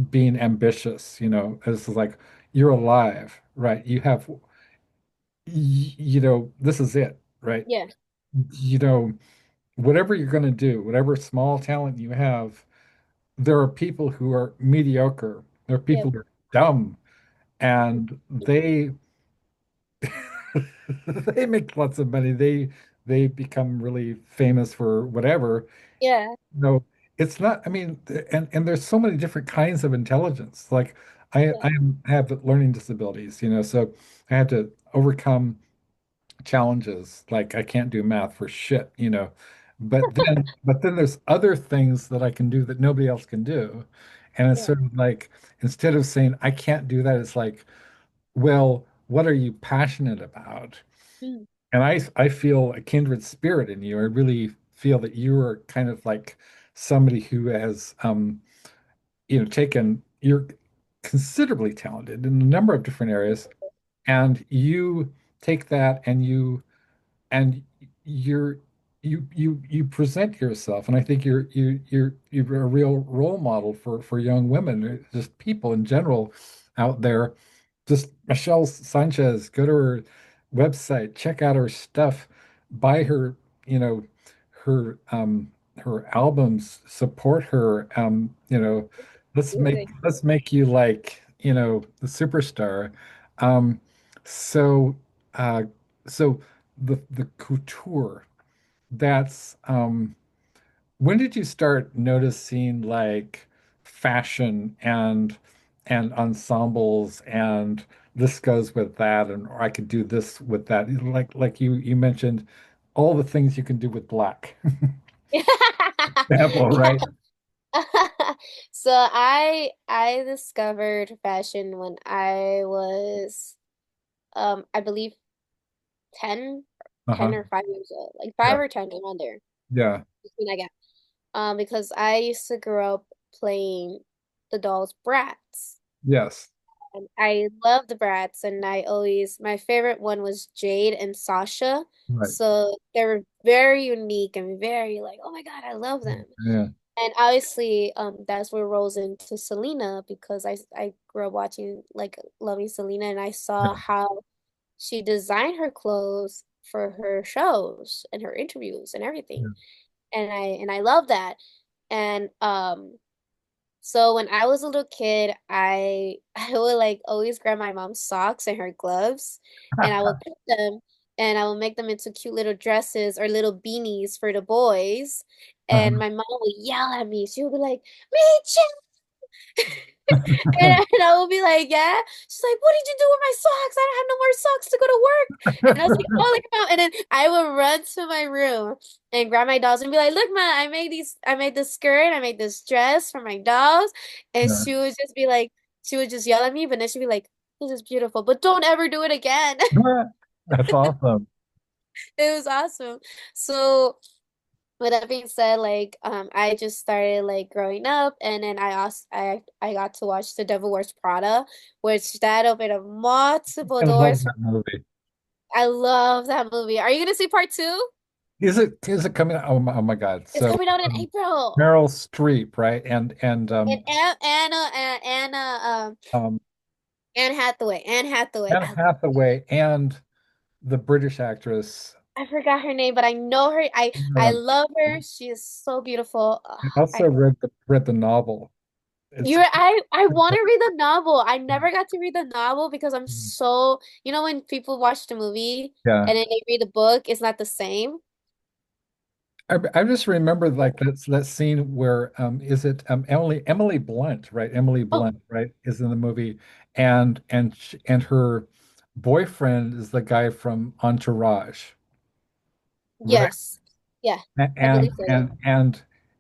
being ambitious, it's like you're alive, right? This is it, right? yeah, You know, whatever you're going to do, whatever small talent you have, there are people who are mediocre. There are yeah, people who are dumb, and they they make lots of money. They become really famous for whatever. yeah, No, it's not. I mean, and there's so many different kinds of intelligence. Like yeah, I have learning disabilities, so I had to overcome challenges. Like I can't do math for shit. But then there's other things that I can do that nobody else can do. And it's yeah. sort of like instead of saying I can't do that, it's like, well, what are you passionate about? Mm. And I feel a kindred spirit in you. I really feel that you are kind of like somebody who has you're considerably talented in a number of different areas, and you take that and you're you present yourself, and I think you're a real role model for young women, just people in general out there. Just Michelle Sanchez, go to her website, check out her stuff, buy her, you know, her albums, support her. Let's make Absolutely. let's make you like, the superstar. Um, so uh so the couture, that's when did you start noticing like fashion and ensembles and this goes with that, and or I could do this with that, like you mentioned all the things you can do with black. Example, Yeah. right? So I discovered fashion when I was I believe 10 10 Uh-huh. or 5 years old. Like Yeah. 5 or 10 around there. Yeah. Between I guess. Because I used to grow up playing the dolls Bratz. Yes. And I love the Bratz, and my favorite one was Jade and Sasha. Right. So they were very unique and very like, oh my God, I love them. Yeah. And obviously, that's where rolls into Selena because I grew up watching like loving Selena, and I saw Yeah. how she designed her clothes for her shows and her interviews and everything. Yeah. And I love that. And so when I was a little kid, I would like always grab my mom's socks and her gloves, and I would cut them and I would make them into cute little dresses or little beanies for the boys. And Uh-huh. my mom would yell at me. She would be like, "Meet and I will be like, yeah. She's like, what did you do with my socks? I don't have no more socks to go to work. And I was like, oh, look at And then I would run to my room and grab my dolls and be like, look, ma, I made this skirt, I made this dress for my dolls. And Yeah. she would just yell at me, but then she'd be like, this is beautiful, but don't ever do it again. That's awesome. It was awesome. So with that being said, like I just started like growing up and then I got to watch The Devil Wears Prada, which that opened up multiple I love doors. that movie. I love that movie. Are you gonna see part two? Is it coming out? Oh my God. It's So coming out in um, April. Meryl Streep, right? And And um Anne Hathaway. Anne Hathaway and the British actress. I forgot her name, but I know her. I Um, love her. She is so beautiful. Ugh, I also I read the novel. It's I want to read the novel. I never got to read the novel because I'm so, when people watch the movie yeah. and then they read the book, it's not the same. I just remember like that scene where is it Emily Blunt, right? Emily Oh, Blunt, right, is in the movie, and her boyfriend is the guy from Entourage, right? yes. Yeah, I And believe so, yeah.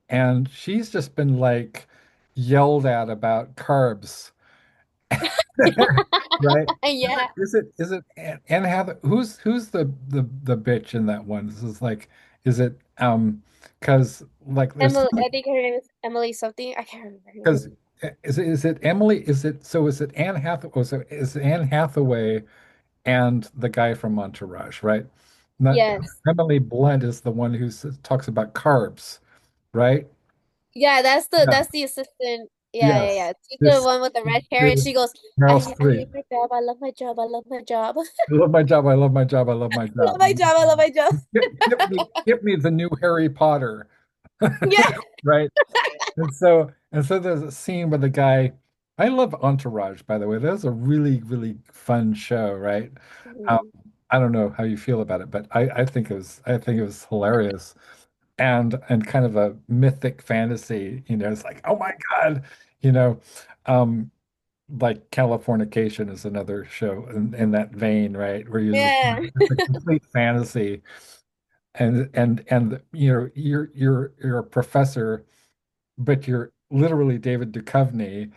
and she's just been like yelled at about carbs, right? Yeah. Is it Anne Hathaway? Who's the bitch in that one? This is like, is it because like there's Emily, I think her name is Emily something. I can't remember her name. because is it Emily? Is it Anne Hathaway? Oh, so is Anne Hathaway and the guy from Entourage, right? Not Yes. Emily Blunt is the one who talks about carbs, right? Yeah, Yeah. that's the assistant. Yeah, yeah, Yes. yeah. She's the This one with the red hair and is she goes, Meryl I Streep. hate my job. I love my job. I love my job. I love my job. I love my job. I love my I love job. my job. I love my job. Give me the new Harry Potter, Yeah. right? And so there's a scene with the guy. I love Entourage, by the way. That was a really, really fun show, right? Um, Mhm. I don't know how you feel about it, but I think it was hilarious and kind of a mythic fantasy. It's like, oh my God, you know, um, like Californication is another show in that vein, right? Where you just Yeah. it's a complete fantasy, and you're a professor, but you're literally David Duchovny,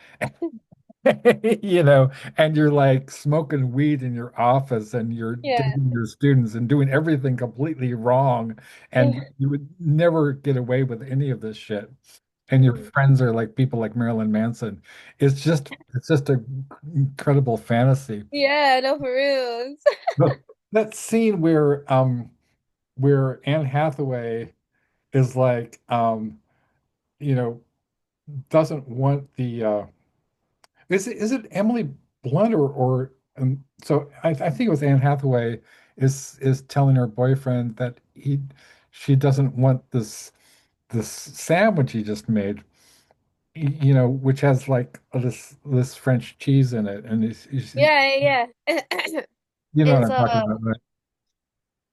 you know, and you're like smoking weed in your office and you're Yeah. dating your students and doing everything completely wrong, and you would never get away with any of this shit. And your Mhm. friends are like people like Marilyn Manson. It's just a incredible fantasy. Yeah, no, for real. But that scene where Anne Hathaway is like you know doesn't want the is it Emily Blunt or so I think it was Anne Hathaway is telling her boyfriend that she doesn't want this sandwich he just made, which has like this French cheese in it, and Yeah, yeah, yeah. you know what It's I'm talking about, right?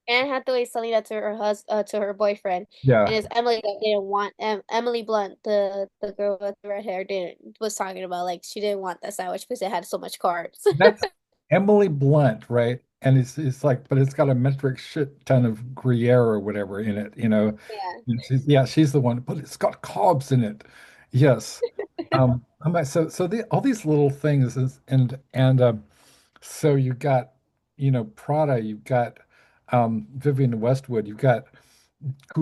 Anne Hathaway selling that to to her boyfriend, Yeah, and it's Emily that didn't want Emily Blunt, the girl with the red hair, didn't was talking about like she didn't want that sandwich because it had so much carbs. that's Emily Blunt, right? and it's like, but it's got a metric shit ton of Gruyere or whatever in it, you know. Yeah. And yeah, she's the one, but it's got cobs in it. Yes. So all these little things and so you got, Prada, you've got Vivienne Westwood, you've got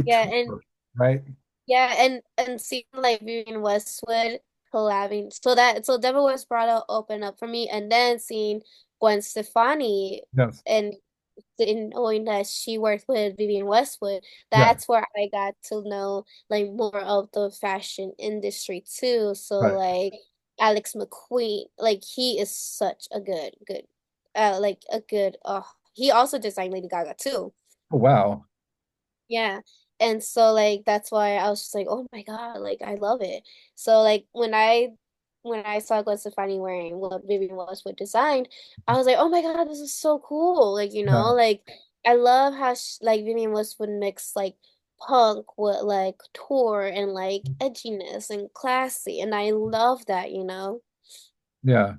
Yeah, and couture, right? yeah, and seeing like Vivienne Westwood collabing, so Devil Wears Prada opened up for me, and then seeing Gwen Stefani Yes. and knowing that she worked with Vivienne Westwood, Yeah. that's where I got to know like more of the fashion industry too. So Right. like Alex McQueen, like he is such a good, like a good. He also designed Lady Gaga too. Oh, wow. Yeah. And so like that's why I was just like, oh my God, like I love it. So like when I saw Gwen Stefani wearing what Vivienne Westwood designed, I was like, oh my God, this is so cool. Like, Yeah. like I love how like Vivienne Westwood mixed like punk with like tour and like edginess and classy. And I love that. Yeah.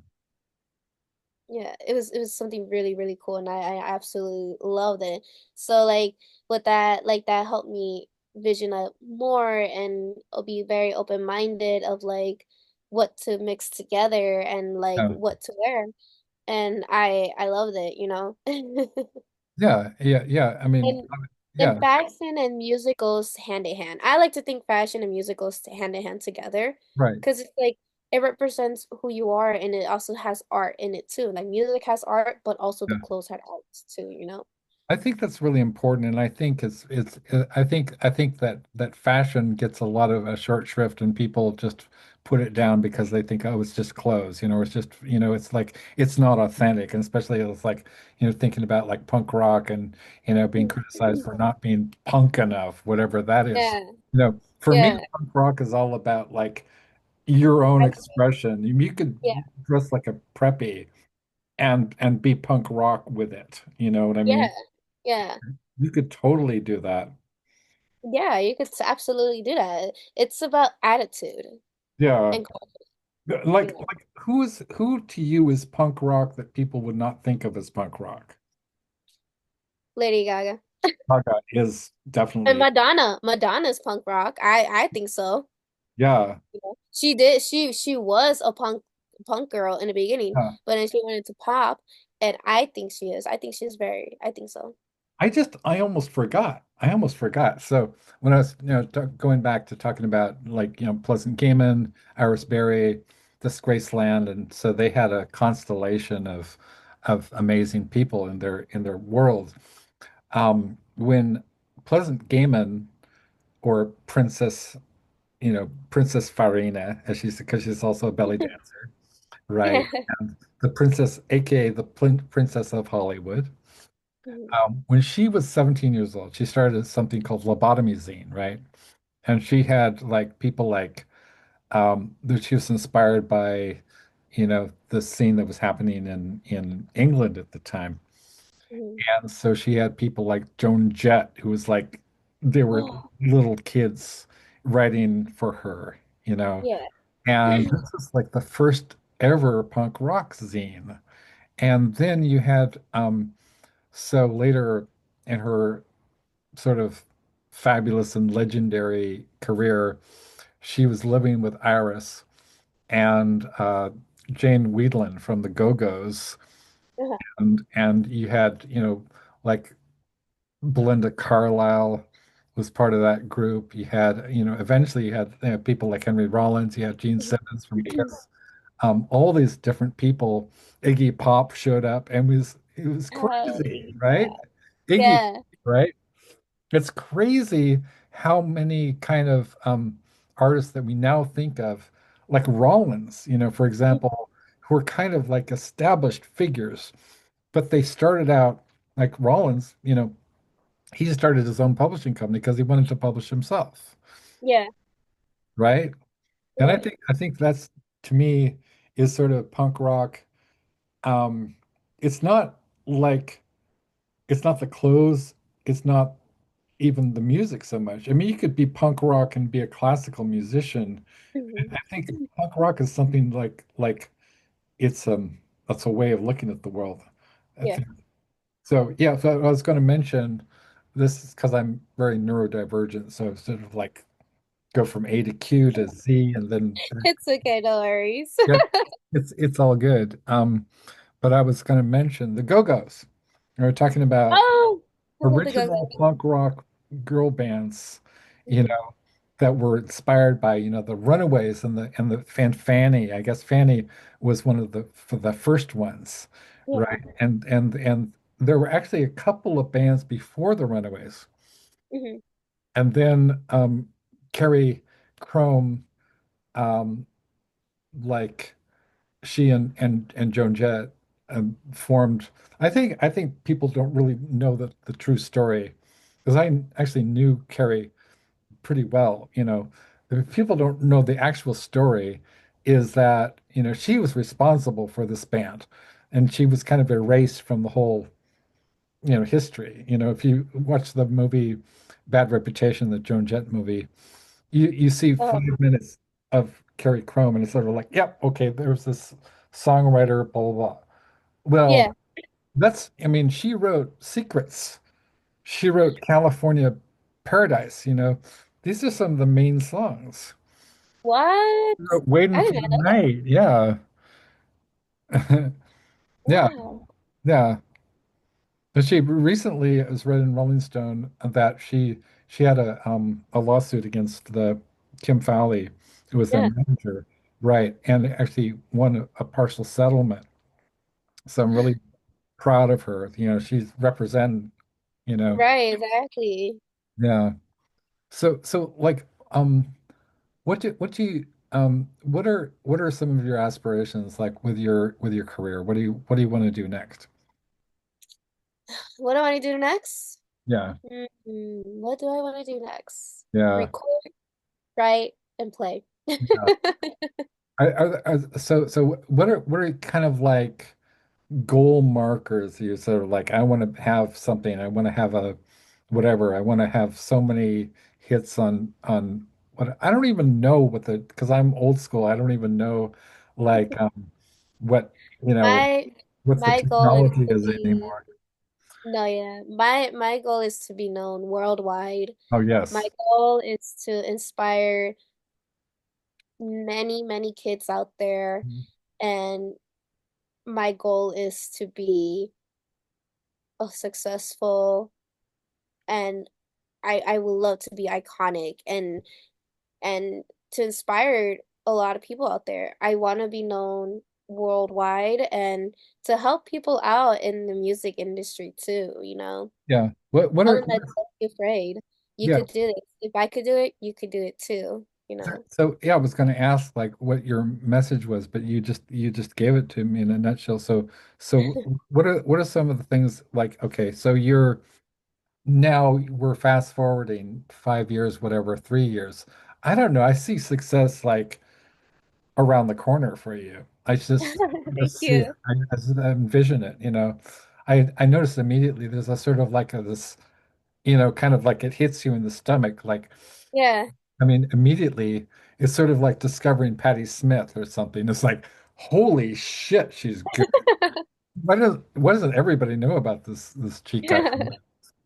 Yeah, it was something really, really cool and I absolutely loved it. So like with that, like that helped me vision up more and I'll be very open-minded of like what to mix together and like Yeah. what to wear. And I loved it. Yeah. Yeah. Yeah. I mean, And yeah. fashion and music goes hand in hand. I like to think fashion and music goes hand in hand together Right. because it's like it represents who you are and it also has art in it too. Like music has art, but also the Yeah. clothes had art too. I think that's really important, and I think I think that fashion gets a lot of a short shrift, and people just put it down because they think, oh, it's just clothes, or it's just, it's like it's not authentic, and especially it's like, thinking about like punk rock and being criticized for not being punk enough, whatever that is. Yeah, For me, yeah, punk rock is all about like your own I- expression. You could yeah, dress like a preppy and be punk rock with it. You know what I yeah, mean? yeah, You could totally do that. yeah. You could absolutely do that. It's about attitude Yeah. and Like who to you is punk rock that people would not think of as punk rock? Lady Gaga Gaga is and definitely, Madonna's punk rock. I think so. yeah. She did. She was a punk girl in the beginning, Yeah. but then she went into pop, and I think she is. I think she's very. I think so. I almost forgot. I almost forgot. So when I was, going back to talking about like, Pleasant Gaiman, Iris Berry, Disgraceland, and so they had a constellation of amazing people in their world. When Pleasant Gaiman or Princess Farina, as she's because she's also a belly dancer, right? And the princess, aka the Princess of Hollywood. Mhm, When she was 17 years old, she started something called Lobotomy Zine, right? And she had like people like that she was inspired by, the scene that was happening in England at the time. mhm. And so she had people like Joan Jett, who was like they were Oh, little kids writing for her, you know. yeah. And this is like the first ever punk rock zine. And then you had so later in her sort of fabulous and legendary career, she was living with Iris and Jane Wiedlin from the Go-Go's, and you had, like Belinda Carlisle was part of that group. You had, eventually you had, people like Henry Rollins, you had Gene Simmons from Kiss, all these different people. Iggy Pop showed up and it was Oh, crazy, right? Iggy, yeah. right? It's crazy how many kind of artists that we now think of, like Rollins, for example, who are kind of like established figures, but they started out like Rollins, he started his own publishing company because he wanted to publish himself, Yeah. right? And I Yeah. think I think that's to me is sort of punk rock. Um, it's not like it's not the clothes, it's not even the music so much. I mean, you could be punk rock and be a classical musician. Mhm. I think punk rock is something like it's that's a way of looking at the world. I Yeah. think. So yeah, so I was going to mention this is because I'm very neurodivergent, so sort of like go from A to Q to Z, and then It's okay, no worries. yeah, it's all good. But I was going to mention the Go-Go's. We were talking about Oh, the original go-go. punk rock girl bands, you Mhm. know, that were inspired by, the Runaways and the Fanny. I guess Fanny was one of the for the first ones, Yeah. right? And there were actually a couple of bands before the Runaways. Hmm. And then Carrie Chrome, um, like she and Joan Jett formed. I think people don't really know the true story because I actually knew Carrie pretty well. If people don't know the actual story, is that she was responsible for this band, and she was kind of erased from the whole history. If you watch the movie Bad Reputation, the Joan Jett movie, you see Oh, 5 minutes of Carrie Chrome, and it's sort of like, yep, okay, there's this songwriter, blah blah blah. Well, yeah. I mean, she wrote Secrets. She wrote California Paradise. These are some of the main songs. What? She wrote Waiting I for did the not know that. Night. Yeah. Yeah. Wow. Yeah. But she recently, it was read in Rolling Stone that she had a lawsuit against the Kim Fowley, who was their Yeah. manager, right, and actually won a partial settlement. So I'm really proud of her. She's representing, you know, Right, exactly. yeah. So like what are some of your aspirations like with your career? What do you want to do next? What do I want to do next? Yeah. What do I want to do next? Yeah. Record, write, and play. Yeah. So what are kind of like goal markers? You sort of like, I want to have something. I want to have a whatever. I want to have so many hits on what I don't even know because I'm old school. I don't even know like what you know My what the my goal is technology to is be anymore. no, yeah. My goal is to be known worldwide. Oh My yes. goal is to inspire many, many kids out there, and my goal is to be a successful, and I would love to be iconic and to inspire a lot of people out there. I want to be known worldwide and to help people out in the music industry too, you know. Yeah. What Tell are them that don't be afraid. You yeah. could do it. If I could do it, you could do it too, you know. So yeah, I was going to ask like what your message was, but you just gave it to me in a nutshell. So what are some of the things like, okay, so now we're fast forwarding 5 years, whatever, 3 years. I don't know. I see success like around the corner for you. I just Thank see it. you. I envision it. I noticed immediately there's a sort of like this, kind of like it hits you in the stomach. Like, Yeah. I mean, immediately it's sort of like discovering Patti Smith or something. It's like, holy shit, she's good. Why doesn't everybody know about this cheek guy?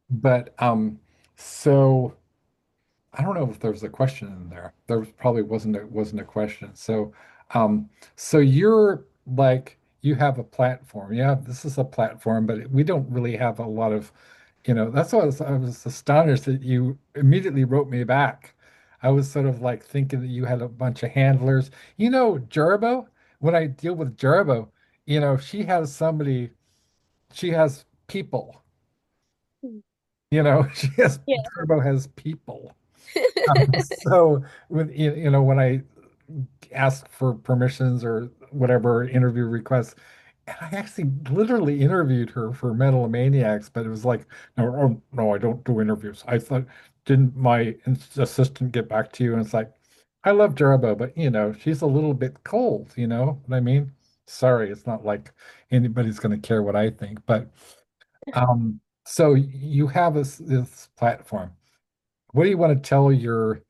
But so I don't know if there's a question in there. There probably wasn't a question. So you're like you have a platform. Yeah, this is a platform, but we don't really have a lot of, that's why I was astonished that you immediately wrote me back. I was sort of like thinking that you had a bunch of handlers. Jerbo, when I deal with Jerbo, she has people, she has Yeah. Jerbo has people. So when I ask for permissions or whatever interview requests, and I actually literally interviewed her for Metal Maniacs, but it was like, no, oh, no, I don't do interviews. I thought, didn't my assistant get back to you? And it's like, I love Durabo, but she's a little bit cold. You know what I mean? Sorry, it's not like anybody's going to care what I think, but so you have this platform. What do you want to tell your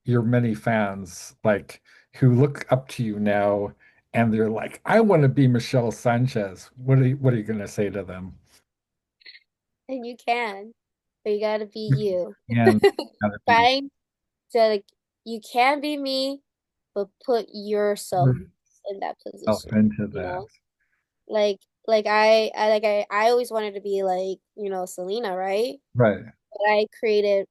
many fans like who look up to you now and they're like, I want to be Michelle Sanchez. What are you going to say to them? and you can, but you gotta be you. And gotta be Trying to like, you can be me, but put yourself in that yourself position, into you that. know? I always wanted to be like, Selena, right? Right. But I created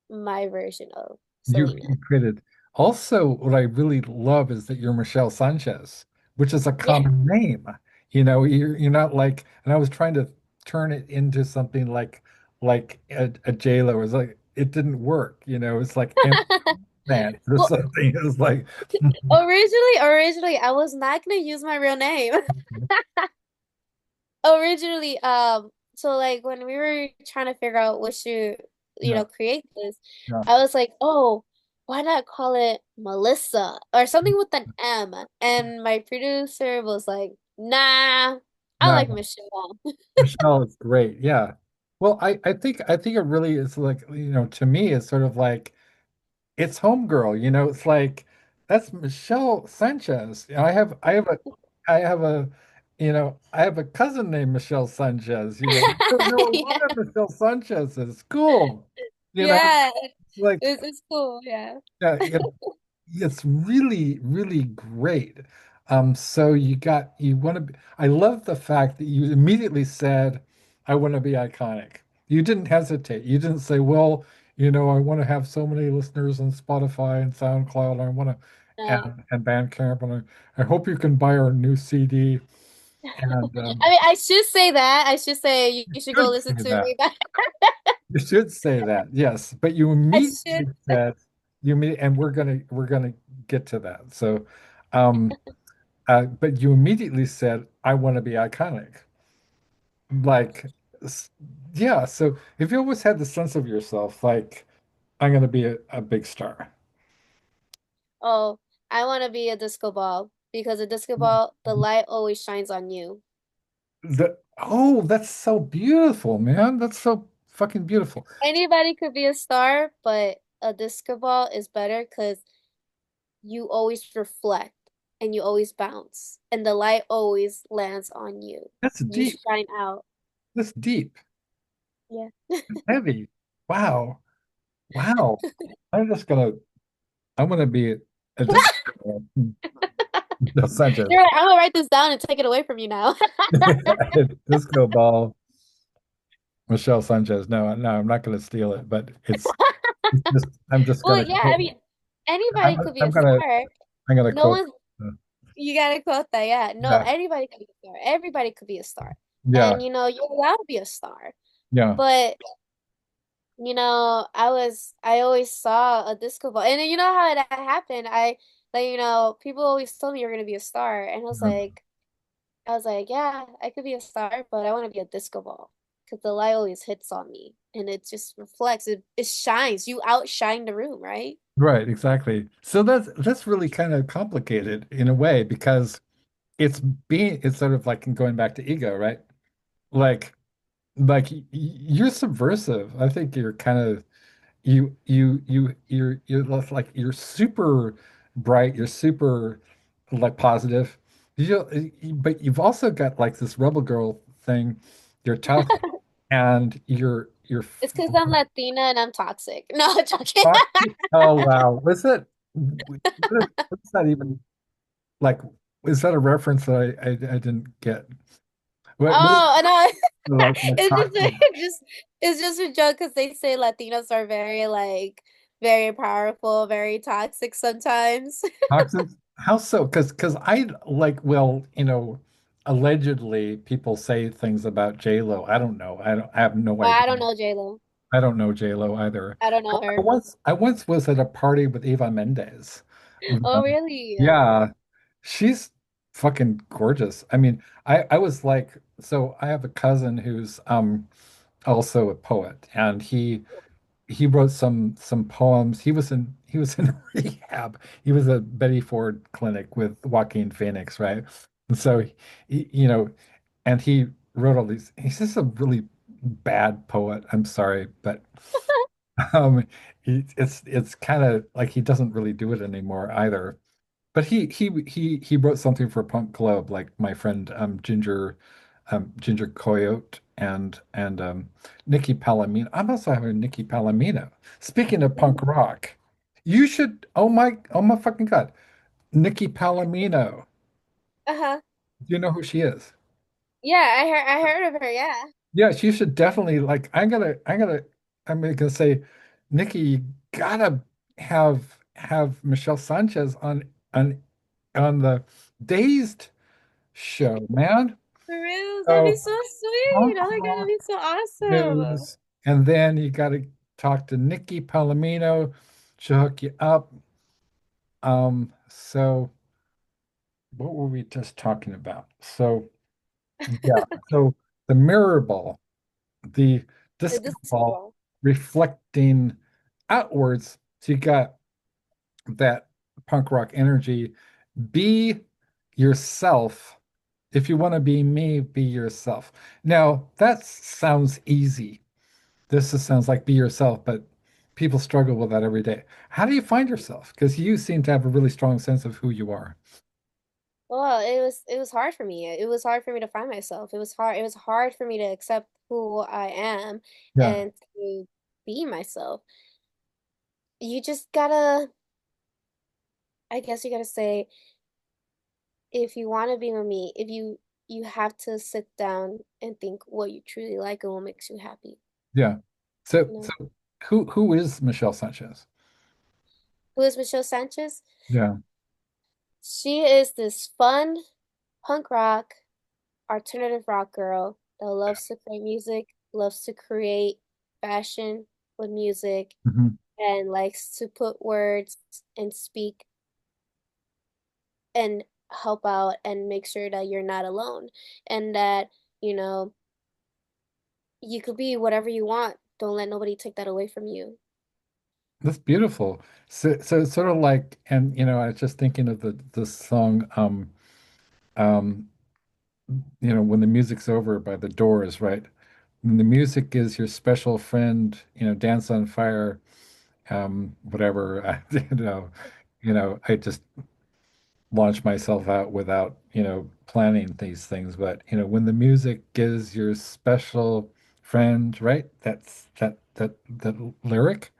my version of You Selena. created. Also, what I really love is that you're Michelle Sanchez, which is a Yeah. common name. You're not like, and I was trying to turn it into something like a J-Lo. It was like it didn't work. It's like Ant or Well, something. It was like originally, I was not gonna use my real name. Originally, so like when we were trying to figure out what should, yeah, create this, yeah, I was like, oh, why not call it Melissa or something with an M? And my producer was like, nah, I like no, Michelle. Michelle is great. Yeah. Well, I think it really is like, to me, it's sort of like it's homegirl, it's like that's Michelle Sanchez. I have a cousin named Michelle Sanchez. I don't know a lot Yeah, of Michelle Sanchez's. Cool. It's yeah, like it's cool. Yeah. yeah, it's really, really great. So you want to be, I love the fact that you immediately said, I want to be iconic. You didn't hesitate. You didn't say, well, I want to have so many listeners on Spotify and SoundCloud. I want to, No. and Bandcamp, and I hope you can buy our new CD. And I mean, I should say that. I should say you should go should listen say to that. me. But You should say that, yes. But you I should. immediately said, and we're gonna get to that. So, um, but you immediately said, I want to be iconic. Like, s- yeah. So if you always had the sense of yourself, like, I'm going to be a big star. Oh, I want to be a disco ball because a disco ball, the light always shines on you. Oh, that's so beautiful, man. That's so fucking beautiful. Anybody could be a star, but a disco ball is better because you always reflect and you always bounce, and the light always lands on you. That's You deep. shine out. That's deep. Yeah. Heavy. Wow. Wow. I'm just gonna, I'm gonna be a disco. No, Sanchez. You're like, I'm gonna write this down and take it away from you now. Disco ball, Michelle Sanchez. No, no, I'm not going to steal it, but I'm just Well, going yeah, I to, mean, anybody I'm, could be I'm a going to, star. I'm going to No quote. one, uh, you gotta quote that. Yeah, no, Yeah, anybody could be a star. Everybody could be a star. yeah, And you're allowed to be a star. yeah. But I always saw a disco ball. And then you know how that happened? People always told me you're gonna be a star. And I was like, yeah, I could be a star, but I want to be a disco ball. Because the light always hits on me and it just reflects. It shines. You outshine the room, right? Right, exactly. So that's really kind of complicated in a way because it's sort of like going back to ego, right? Like you're subversive. I think you're kind of you're like you're super bright, you're super like positive. But you've also got like this rebel girl thing. You're tough and you're It's because I'm Latina and I'm toxic. No, I'm joking. foxy. Oh wow. What's that even like? Is that a reference that I didn't get? What is Oh, I know. like It's just toxic? it's just a joke because they say Latinos are very very powerful, very toxic sometimes. Toxic? How so? Because I like, well, allegedly people say things about J-Lo. I don't know. I have no Oh, I idea. don't know J-Lo. I don't know J-Lo either. I don't I know I her. once I once was at a party with Eva Mendes. Oh, Um, really? yeah, she's fucking gorgeous. I mean, I was like, so I have a cousin who's also a poet, and he wrote some poems. He was in rehab. He was at Betty Ford Clinic with Joaquin Phoenix, right? And so and he wrote all these. He's just a really bad poet. I'm sorry, but um, it's kind of like he doesn't really do it anymore either. But he wrote something for Punk Globe, like my friend Ginger Coyote, and Nikki Palomino. I'm also having Nikki Palomino. Speaking of punk rock, you should. Oh my fucking God, Nikki Palomino. Uh-huh. Do you know who she is? Yeah, I heard of her, yeah. Yes, you should definitely like. I'm gonna say, Nikki, you gotta have Michelle Sanchez on the Dazed show, man. For real, that'd be So so sweet. punk Oh my God, that'd rock be so awesome. news, and then you got to talk to Nikki Palomino. She'll hook you up. So what were we just talking about? So yeah, so the mirror ball, the disco This is ball cool. reflecting outwards. So you got that punk rock energy. Be yourself. If you want to be me, be yourself. Now, that sounds easy. Sounds like be yourself, but people struggle with that every day. How do you find yourself? Because you seem to have a really strong sense of who you are. Well, it was hard for me. It was hard for me to find myself. It was hard for me to accept who I am Yeah, and to be myself. You just gotta, I guess you gotta say, if you want to be with me, if you have to sit down and think what you truly like and what makes you happy, yeah. So, you know. so who is Michelle Sanchez? Who is Michelle Sanchez? Yeah. She is this fun punk rock, alternative rock girl that loves to play music, loves to create fashion with music, Mhm. and likes to put words and speak and help out and make sure that you're not alone and that, you know, you could be whatever you want. Don't let nobody take that away from you. That's beautiful. So it's sort of like, and I was just thinking of the song, um, when the music's over by the Doors, right? When the music is your special friend, Dance on Fire, whatever. I just launch myself out without, planning these things. But, when the music is your special friend, right? That lyric.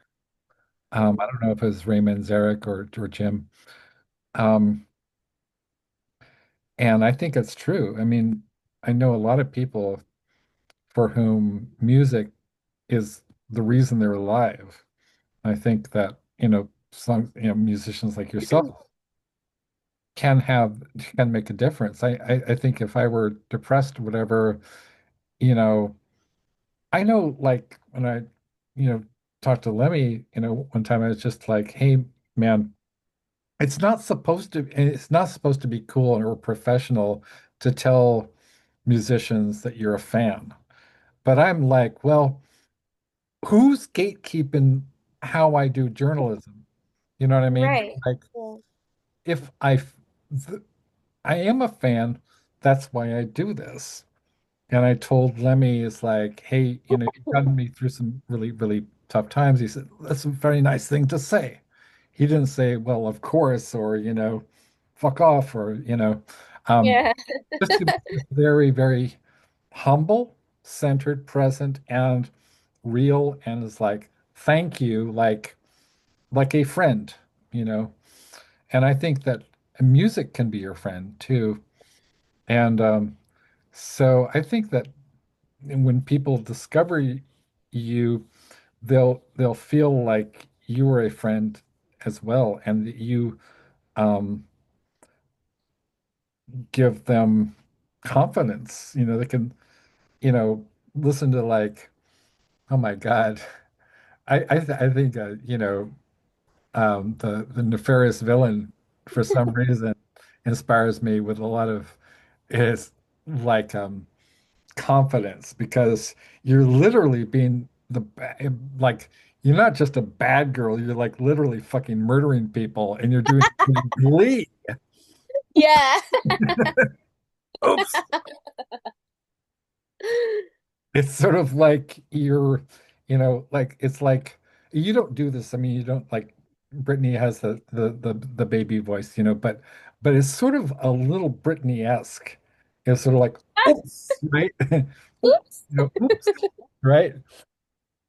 I Mhm. don't know if it was Raymond Zarek or Jim. Um, and I think it's true. I mean, I know a lot of people for whom music is the reason they're alive. I think that, some, musicians like yourself can make a difference. I think if I were depressed or whatever, you know, I know like when I, talked to Lemmy, one time I was just like, hey, man, it's not supposed to be cool or professional to tell musicians that you're a fan. But I'm like, well, who's gatekeeping how I do journalism? You know what I mean? Right. Like, Yeah. if I am a fan, that's why I do this. And I told Lemmy, it's like, hey, you've gotten me through some really, really tough times. He said, that's a very nice thing to say. He didn't say, well, of course, or, fuck off, or, um, Yeah. just he was just very, very humble, centered, present, and real, and is like, thank you, like a friend, you know. And I think that music can be your friend too. And so I think that when people discover you, they'll feel like you are a friend as well, and that you um, give them confidence. They can, you know, listen to like, oh my God, I think the nefarious villain for some reason inspires me with a lot of his like confidence because you're literally being like you're not just a bad girl, you're like literally fucking murdering people and you're doing it with glee. Yeah. Oops. It's sort of like like it's like you don't do this. I mean, you don't like Britney has the baby voice, but it's sort of a little Britney-esque. It's sort of like, Oops, right? Oops. Oops, right?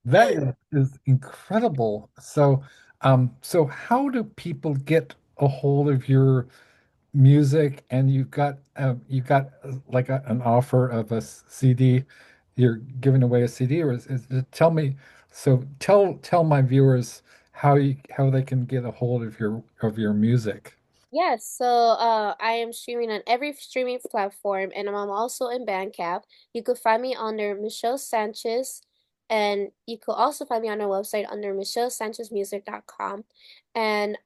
That is incredible. So, so how do people get a hold of your music? And you got like an offer of a CD. You're giving away a CD, or tell me. So tell my viewers how they can get a hold of your music. Yes, so I am streaming on every streaming platform and I'm also in Bandcamp. You could find me under Michelle Sanchez and you could also find me on our website under michellesanchezmusic.com. And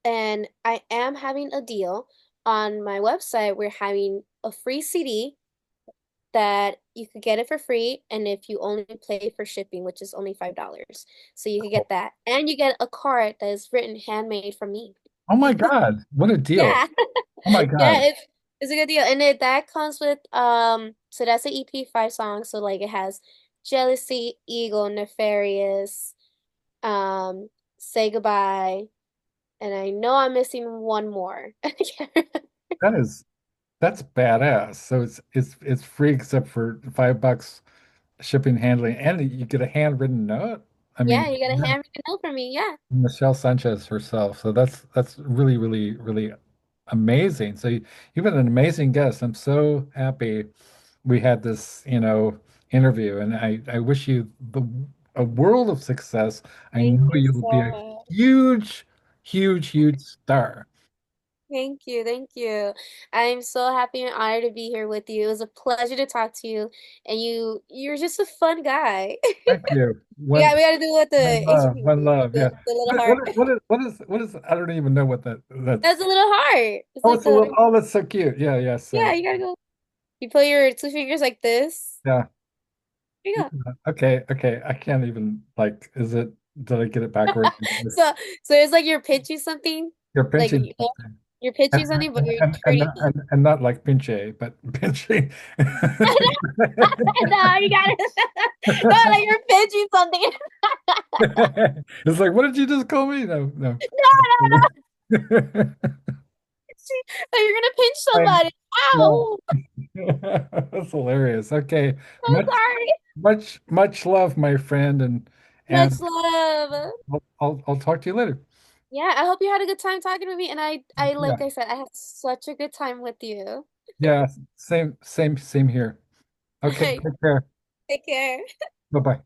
and I am having a deal on my website. We're having a free CD that you could get it for free and if you only pay for shipping, which is only $5. So you could get that. And you get a card that is written handmade from me. Oh my God, what a deal! Yeah. Oh my Yeah, God, it's a good deal. And that comes with so that's an EP 5 songs. So like it has Jealousy, Ego, Nefarious, um, Say Goodbye, and I know I'm missing one more. I can't remember. that is that's badass. So it's free except for $5 shipping, handling, and you get a handwritten note. I Yeah, mean, you got a handwritten note from me. Yeah. Michelle Sanchez herself. So that's really, really, really amazing. So you've been an amazing guest. I'm so happy we had this, interview, and I wish you a world of success. I Thank know you you'll be so a much. huge, huge, huge star. Thank you. Thank you. I'm so happy and honored to be here with you. It was a pleasure to talk to you, and you're just a fun guy. Thank you. We gotta do what the Asian people One do with love. Yeah. the little What, what, heart. what is, I don't even know what that's. That's a little heart. It's Oh, like it's a a little, oh, that's so cute. Yeah, yeah. yeah, So, you gotta go. You put your two fingers like this. yeah. There you Yeah. go. Okay, okay. I can't even like, did I get it backward? So so it's like you're pinching something, You're like pinching something. you're And pinching something, but you're and and turning not, and not like pinche, but pinching. No, you got it. No, like you're pinching something. It's like, what did you just call me? No, no. No, no, no. Like you're gonna pinch Fine. somebody. Yeah. Ow! That's hilarious. Okay. So Much, sorry. much love, my friend, Much and love. I'll talk to you later. Yeah, I hope you had a good time talking with me. And I like Yeah. I said, I had such a good time with you. Yeah. Same here. Okay. Take care. Take care. Bye-bye.